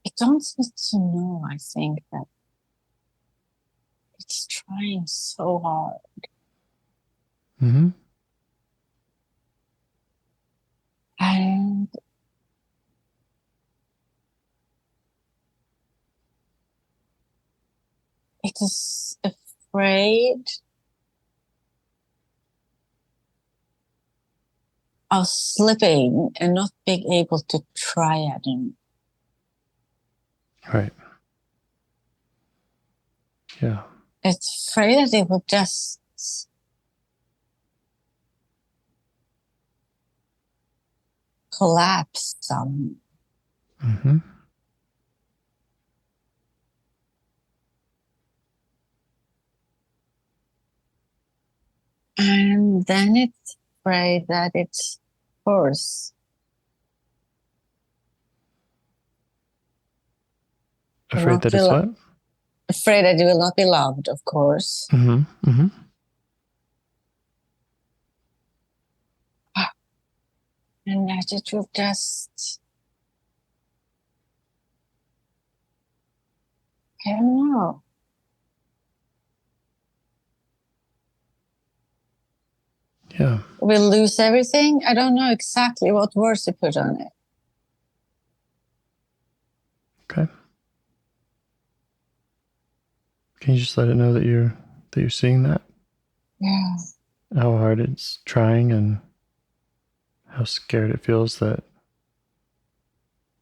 It wants me to know, I think, that it's trying so hard. Mm-hmm. And it is afraid of slipping and not being able to try again. Right. Yeah. It's afraid that it would just collapse some. Mm-hmm. And then it's afraid that it's worse. Afraid that it's what? Afraid that you will not be loved, of course. Mm-hmm. Mm-hmm. And that it will just, I don't know. Yeah. We'll lose everything. I don't know exactly what words to put on it. Okay. Can you just let it know that you're that you're seeing that? Yeah. How hard it's trying and how scared it feels that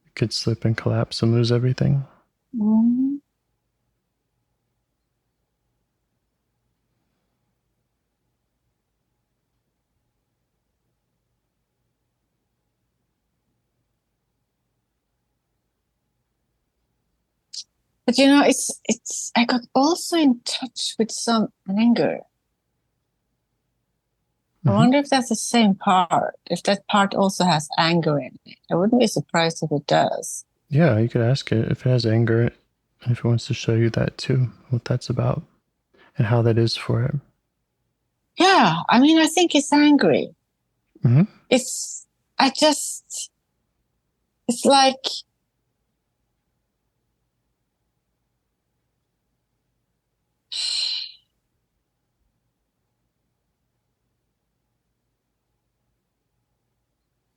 it could slip and collapse and lose everything? Mm-hmm. But it's I got also in touch with some anger. I wonder if that's the same part, if that part also has anger in it. I wouldn't be surprised if it does. Yeah, you could ask it if it has anger and if it wants to show you that too, what that's about and how that is for it. Yeah, I mean, I think it's angry. Mm-hmm. It's like,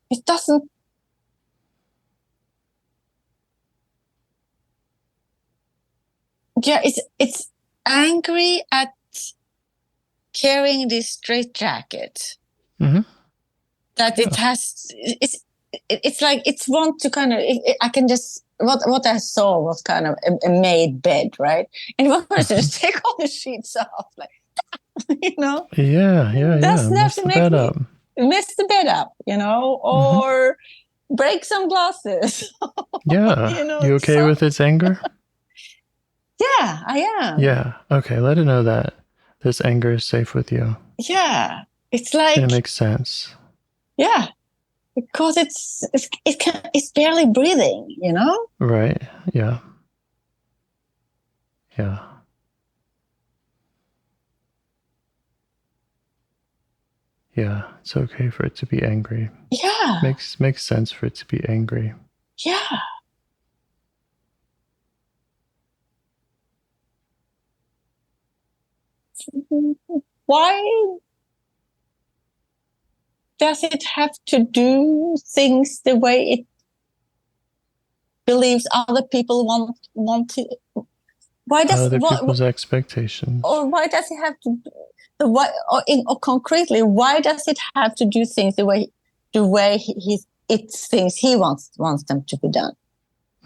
it doesn't, yeah, it's angry at carrying this straitjacket. Mm-hmm. That it has, it's like, it's want to kind of, I can just, what I saw was kind of a made bed, right? And it wanted to just take all the sheets off, like, Yeah. That's enough Mess to the make bed me up. mess the bed up, or break some glasses. Yeah. You okay so, with its anger? yeah, I am. Yeah. Okay. Let it know that this anger is safe with you. Yeah, it's like, And it makes sense. yeah, because it's barely breathing, Right. Yeah. Yeah. Yeah. It's okay for it to be angry. Yeah, Makes sense for it to be angry. yeah. Why does it have to do things the way it believes other people want to? Why does Other people's expectations. or why does it have to? Or concretely, why does it have to do things the way it thinks he wants them to be done?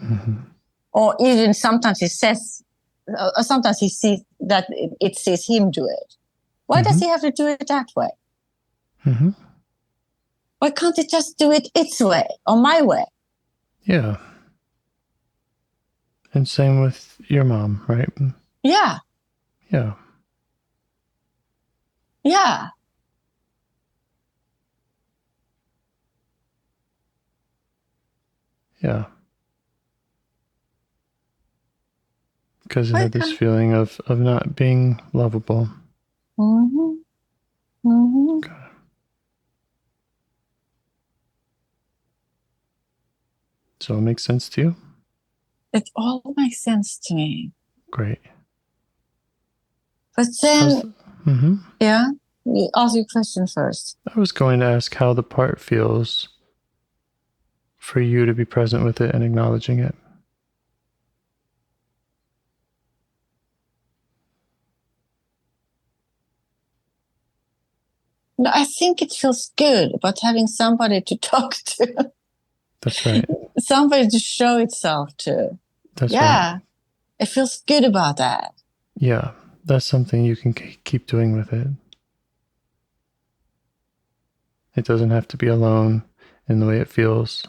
Mm-hmm. Or even sometimes he says, or sometimes he sees that it sees him do it. Why does he have to do it that way? Mm-hmm. Why can't it just do it its way or my way? Yeah. And same with your mom, right? Yeah. Yeah. Yeah. Yeah. Because it had this feeling of not being lovable. Mm-hmm. Mm-hmm. Okay. So it makes sense to you? It all makes sense to me. Great. But then, yeah, you ask your question first. I was going to ask how the part feels for you to be present with it and acknowledging it. No, I think it feels good about having somebody to talk to. That's right. Somebody to show itself to. That's right. It feels good about that. Yeah. That's something you can keep doing with it. It doesn't have to be alone in the way it feels.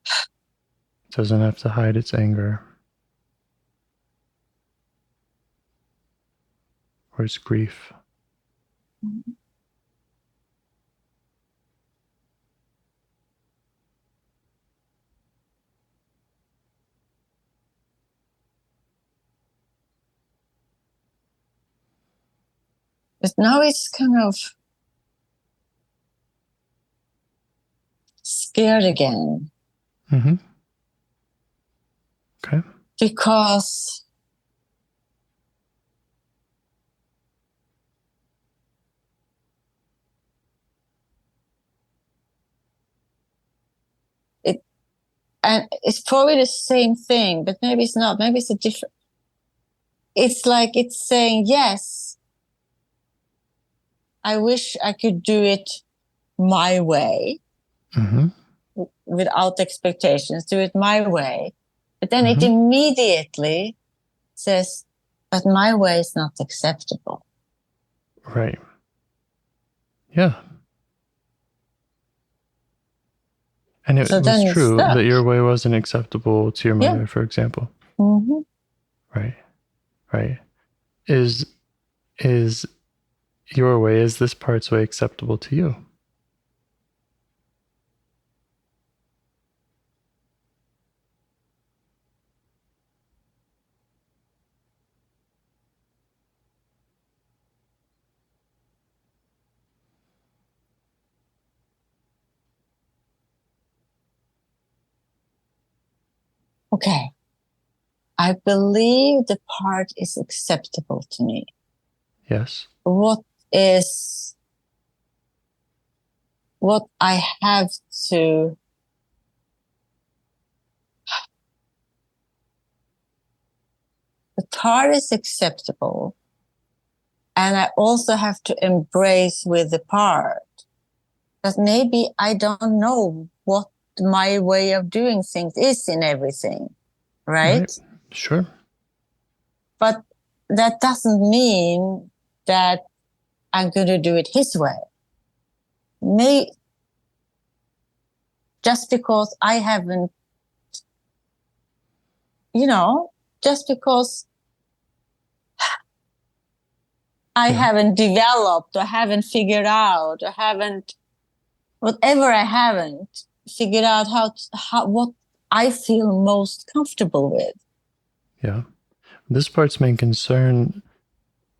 It doesn't have to hide its anger or its grief. Mm-hmm. But now it's kind of scared again. Mm-hmm. Okay. Because and it's probably the same thing, but maybe it's not. Maybe it's a different. It's like it's saying, yes, I wish I could do it my way, without expectations, do it my way. But then it immediately says, but my way is not acceptable. Right. Yeah. And it was true that your way wasn't acceptable to your mother, for example. Mm-hmm. Right. Right. Is your way, is this part's way acceptable to you? Okay. I believe the part is acceptable to me. Yes. What I have to the part is acceptable, and I also have to embrace with the part that maybe I don't know what my way of doing things is in everything, right? Sure. But that doesn't mean that I'm going to do it his way. Just because I haven't, just because I haven't developed or haven't figured out or whatever I haven't figured out what I feel most comfortable with. Yeah. This part's main concern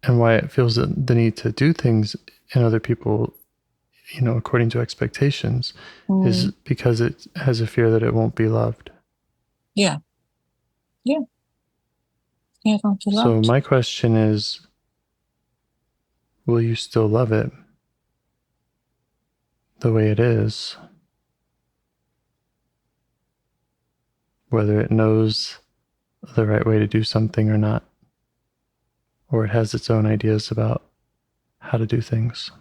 and why it feels the need to do things in other people, according to expectations, is because it has a fear that it won't be loved. Yeah. Yeah. Yeah, won't be loved. So my question is, will you still love it the way it is? Whether it knows the right way to do something or not, or it has its own ideas about how to do things.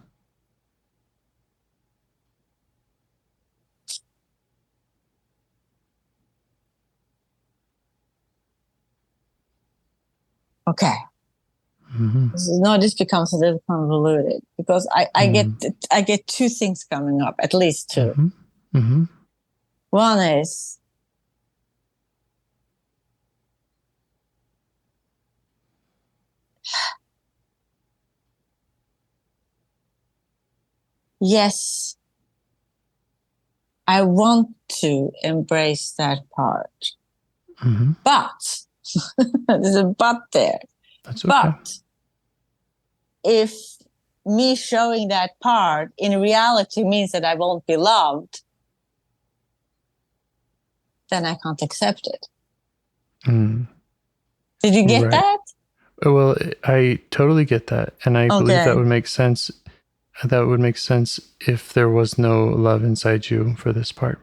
Okay. This becomes a little convoluted because I get two things coming up, at least two. One is, yes, I want to embrace that part, but there's a but there. That's okay. But if me showing that part in reality means that I won't be loved, then I can't accept it. Did you get that? Well, I totally get that. And I believe that would make sense. That would make sense if there was no love inside you for this part.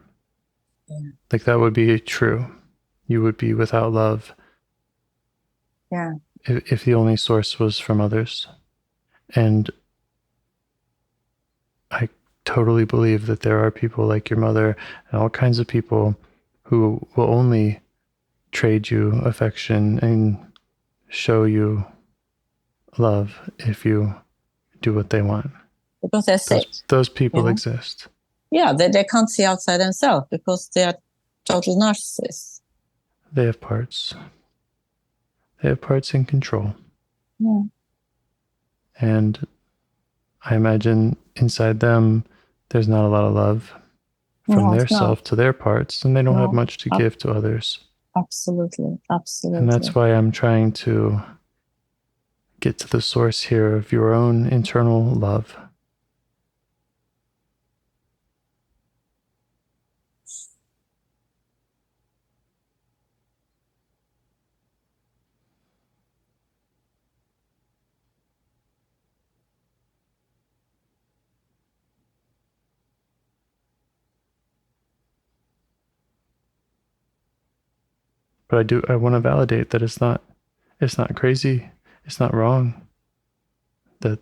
Yeah. Like that would be true. You would be without love. Yeah. If the only source was from others. And I totally believe that there are people like your mother and all kinds of people who will only trade you affection and show you love if you do what they want. Because they're safe. Those people exist. Yeah, they can't see outside themselves because they are total narcissists. They have parts. They have parts in control. Yeah. And I imagine inside them, there's not a lot of love from their self to their parts, and they don't have much to give to others. Absolutely. Absolutely. And that's why I'm trying to get to the source here of your own internal love. But I want to validate that it's not crazy, it's not wrong. That,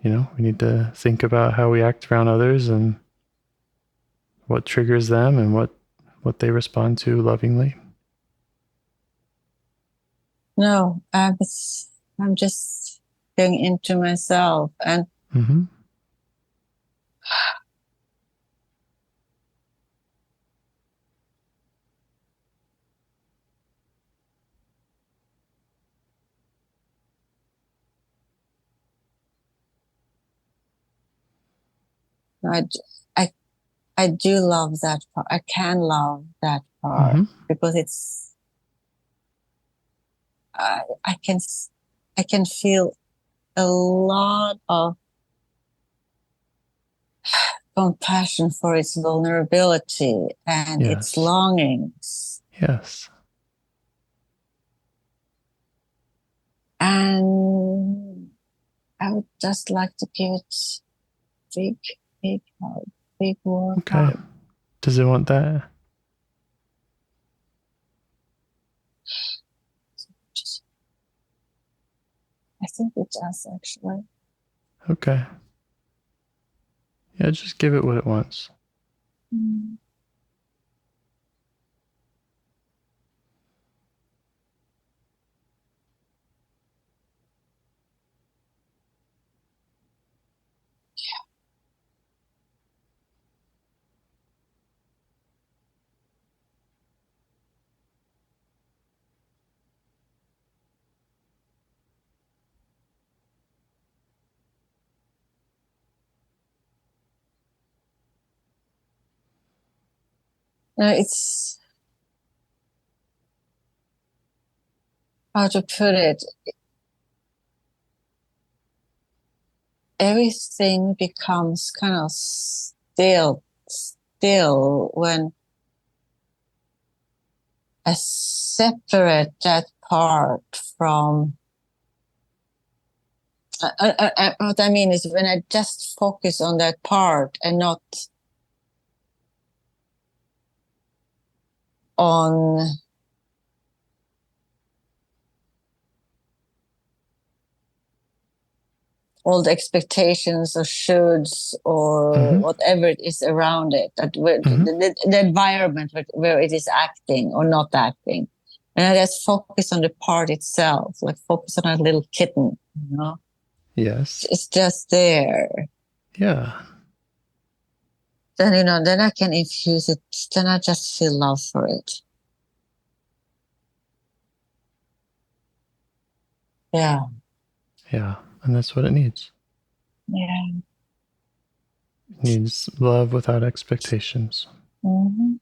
we need to think about how we act around others and what triggers them and what they respond to lovingly. No, I'm just going into myself and Mm-hmm. I do love that part. I can love that part because it's I can feel a lot of compassion for its vulnerability and its longings. Yes. And I would just like to give it big hug, big warm hug. Does it want that? I think it does, actually. Okay. Yeah, just give it what it wants. Mm. It's how to put it. Everything becomes kind of still when I separate that part from. What I mean is when I just focus on that part and not on all the expectations or shoulds or whatever it is around it, the environment where it is acting or not acting. And I just focus on the part itself, like focus on a little kitten, Yes. It's just there. Yeah. Then, then I can infuse it. Then I just feel love for it. Yeah. Yeah. And that's what it needs. Yeah. It needs love without expectations. Mm-hmm.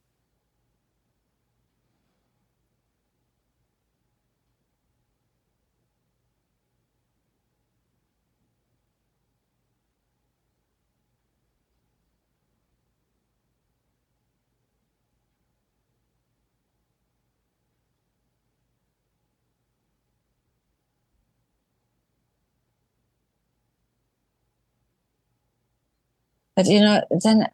But then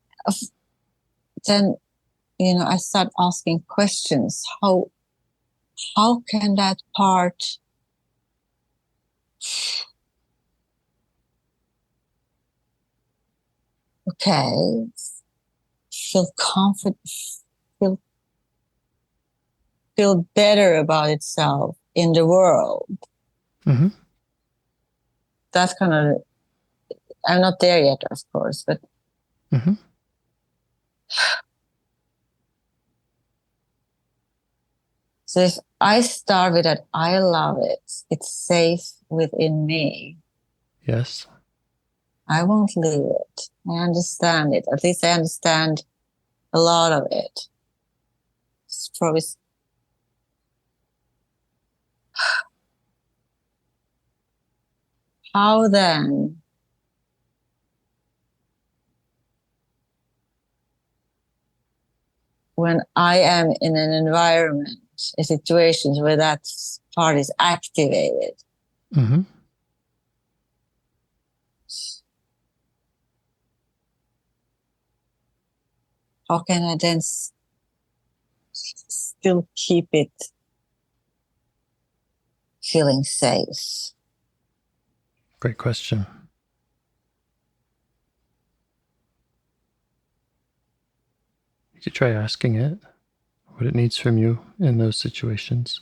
I start asking questions. How can that part feel confident, feel better about itself in the world? Mm-hmm. That's kind of, I'm not there yet, of course, but so if I start with that, I love it, it's safe within me. Yes. I won't leave it. I understand it. At least I understand a lot of it. It's probably. How then when I am in an environment, a situation where that part is activated, how can I then still keep it feeling safe? Great question. You could try asking it what it needs from you in those situations.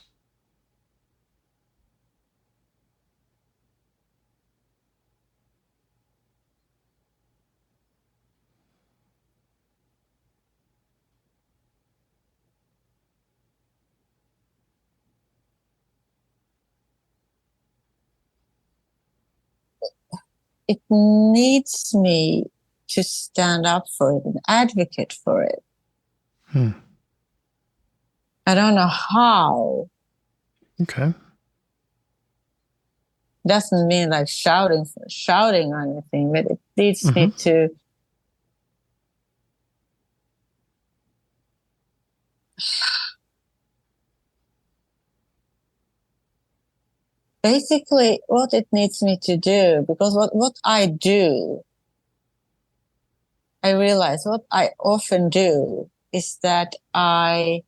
It needs me to stand up for it and advocate for it. I don't know how. Okay. Doesn't mean like shouting or anything, but it needs me to basically what it needs me to do, because what I do, I realize what I often do is that I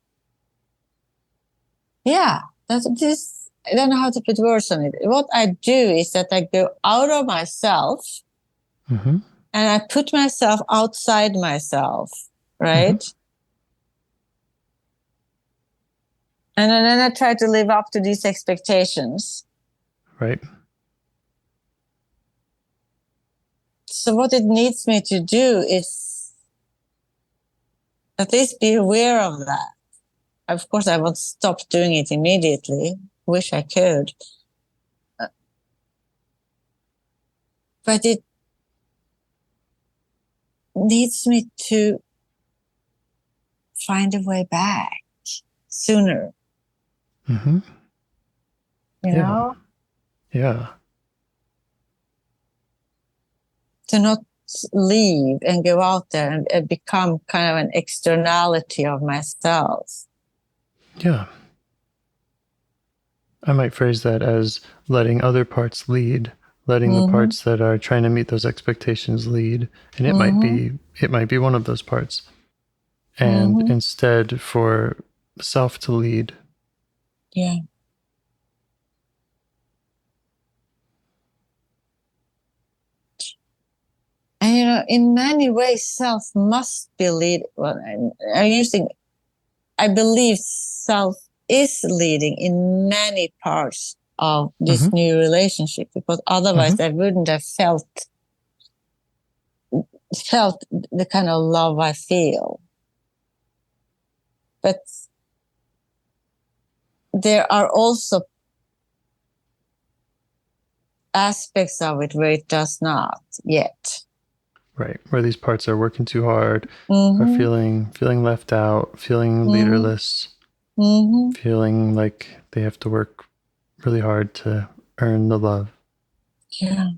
don't know how to put words on it. What I do is that I go out of myself and I put myself outside myself, right? And then I try to live up to these expectations. Right. So what it needs me to do is at least be aware of that. Of course, I won't stop doing it immediately. Wish I could. But it needs me to find a way back sooner. You know? Yeah. To not leave and go out there and become kind of an externality of myself. Yeah. I might phrase that as letting other parts lead, letting the parts that are trying to meet those expectations lead. And it might be one of those parts. And instead for self to lead. Yeah. And in many ways, self must be lead. Well, I believe self is leading in many parts of this new relationship, because otherwise I wouldn't have felt the kind of love I feel. But there are also aspects of it where it does not yet. Right. Where these parts are working too hard, are feeling left out, feeling leaderless, feeling like they have to work really hard to earn the love. Yeah.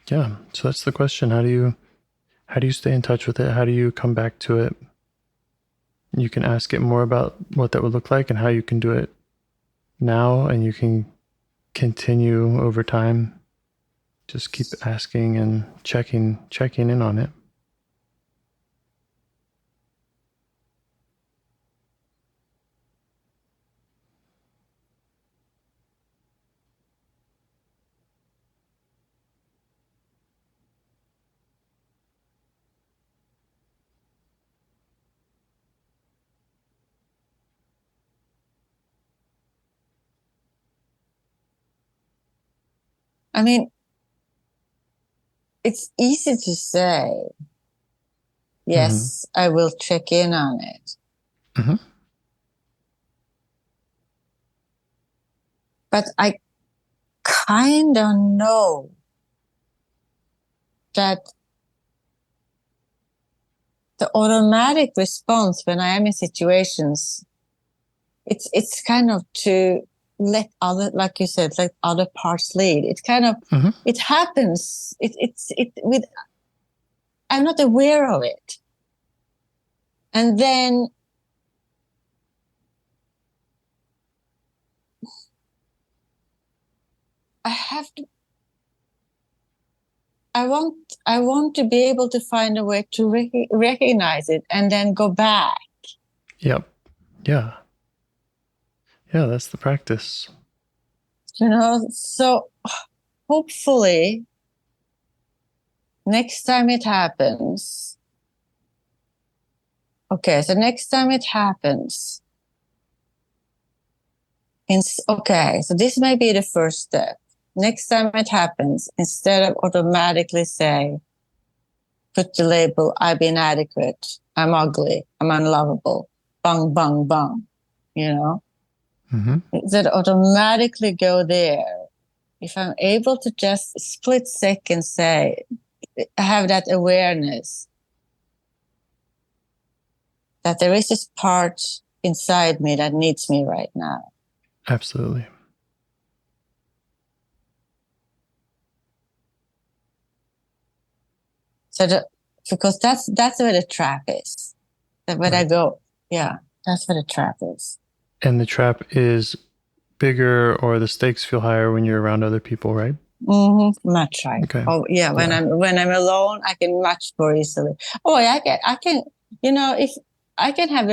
Yeah. So that's the question. How do you stay in touch with it? How do you come back to it? You can ask it more about what that would look like and how you can do it now, and you can continue over time. Just keep asking and checking in on it. I mean, it's easy to say, yes, I will check in on it. But I kind of know that the automatic response when I am in situations, it's kind of to let other, like you said, let other parts lead. It kind of, it happens. I'm not aware of it. And then I have to I want to be able to find a way to recognize it and then go back. Yep. Yeah. Yeah, that's the practice. So hopefully next time it happens. Okay, so next time it happens. Okay, so this may be the first step. Next time it happens, instead of automatically put the label, I'm inadequate, I'm ugly, I'm unlovable, bang, bang, bang, That automatically go there. If I'm able to just split second have that awareness that there is this part inside me that needs me right now. Absolutely. So because that's where the trap is. That when I go, yeah, that's where the trap is. And the trap is bigger, or the stakes feel higher when you're around other people, right? Much right. Okay. Oh yeah, when I'm alone, I can much more easily. Oh, I can. If I can have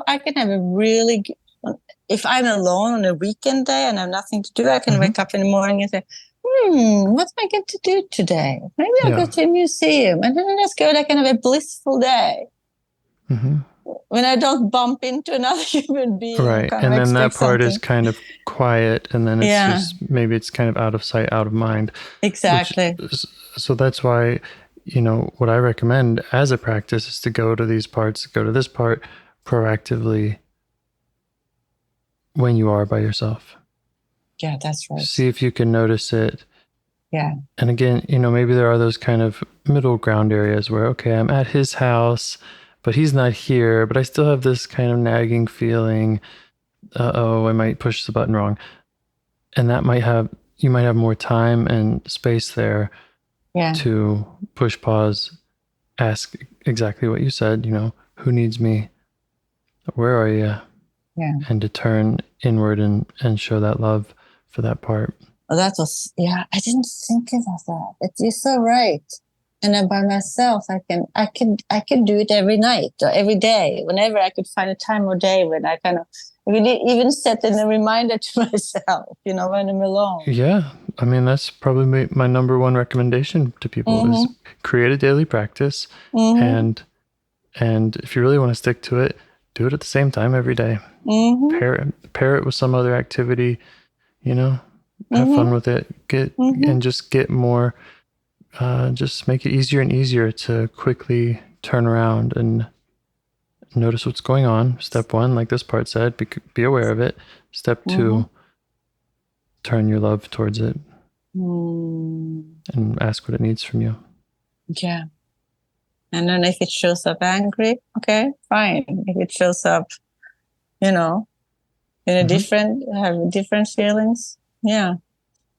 I can have a really. If I'm alone on a weekend day and I have nothing to do, I can wake up in the morning and say, what am I going to do today? Maybe I'll go to a museum, and then I just go. I can have a blissful day. When I don't bump into another human being. Right. And then that part is kind of quiet, and then it's maybe it's kind of out of sight, out of mind. Exactly. So that's why, what I recommend as a practice is to go to these parts, go to this part proactively when you are by yourself. Yeah, that's right. See if you can notice it. Yeah. And again, maybe there are those kind of middle ground areas where, okay, I'm at his house, but he's not here, but I still have this kind of nagging feeling. I might push the button wrong. And you might have more time and space there to push pause, ask exactly what you said, who needs me? Where are you? Yeah. And to turn inward and show that love for that part. Oh, that was, I didn't think about that. You're so right. And then by myself, I can do it every night or every day, whenever I could find a time or day when I kind of really even set in a reminder to myself, when I'm alone. Yeah. I mean, that's probably my number one recommendation to people is create a daily practice. And if you really want to stick to it, do it at the same time every day. Pair it with some other activity, have fun with it, and just get more, just make it easier and easier to quickly turn around and notice what's going on. Step 1, like this part said, be aware of it. Step 2, turn your love towards it and ask what it needs from you. Yeah. And then if it shows up angry, okay, fine. If it shows up, in a have different feelings. Yeah.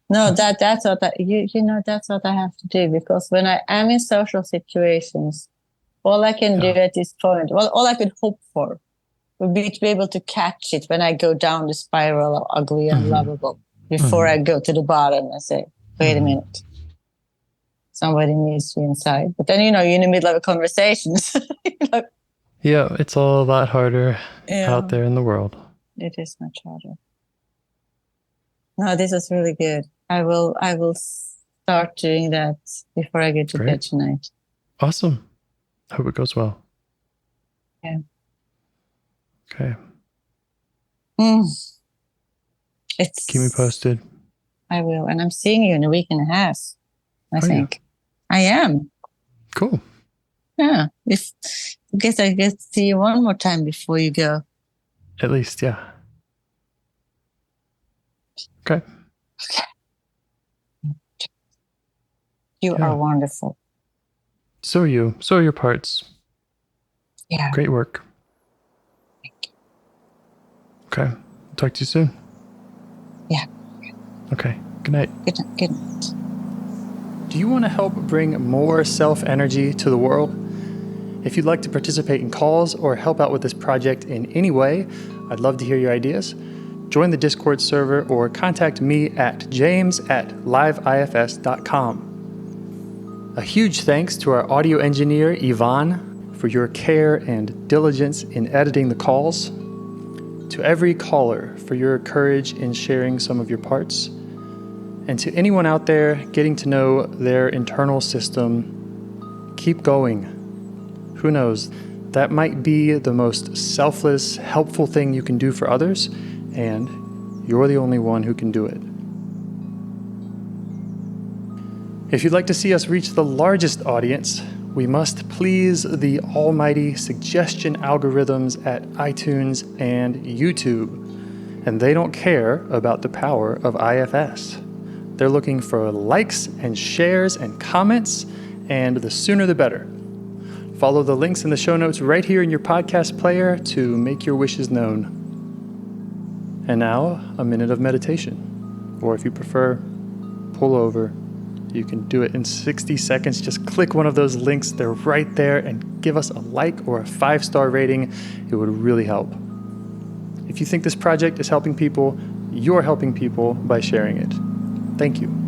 No, that's what that's what I have to do, because when I am in social situations, all I can do at this point, all I could hope for would be to be able to catch it when I go down the spiral of ugly and unlovable before I go to the bottom and say, wait a minute. Somebody needs you inside. But then, you're in the middle of a conversation. Yeah, it's all a lot harder out there in the world. It is much harder. No, this is really good. I will start doing that before I get to bed tonight. Awesome. Hope it goes well. Yeah. Okay. Keep me posted. I will. And I'm seeing you in a week and a half, I think. You? I am. Cool. Yeah. I guess I get to see you one more time before you go. At least, yeah. Okay. You are wonderful. So are you. So are your parts. Yeah. Great work. Thank you. Okay. Talk to you soon. Yeah. Okay. Good night. Good night. Do you want to help bring more self-energy to the world? If you'd like to participate in calls or help out with this project in any way, I'd love to hear your ideas. Join the Discord server or contact me at james@liveifs.com. A huge thanks to our audio engineer, Yvonne, for your care and diligence in editing the calls. To every caller for your courage in sharing some of your parts. And to anyone out there getting to know their internal system, keep going. Who knows, that might be the most selfless, helpful thing you can do for others, and you're the only one who can do it. If you'd like to see us reach the largest audience, we must please the almighty suggestion algorithms at iTunes and YouTube. And they don't care about the power of IFS. They're looking for likes and shares and comments, and the sooner the better. Follow the links in the show notes right here in your podcast player to make your wishes known. And now, a minute of meditation. Or if you prefer, pull over. You can do it in 60 seconds. Just click one of those links. They're right there, and give us a like or a 5-star rating. It would really help. If you think this project is helping people, you're helping people by sharing it. Thank you.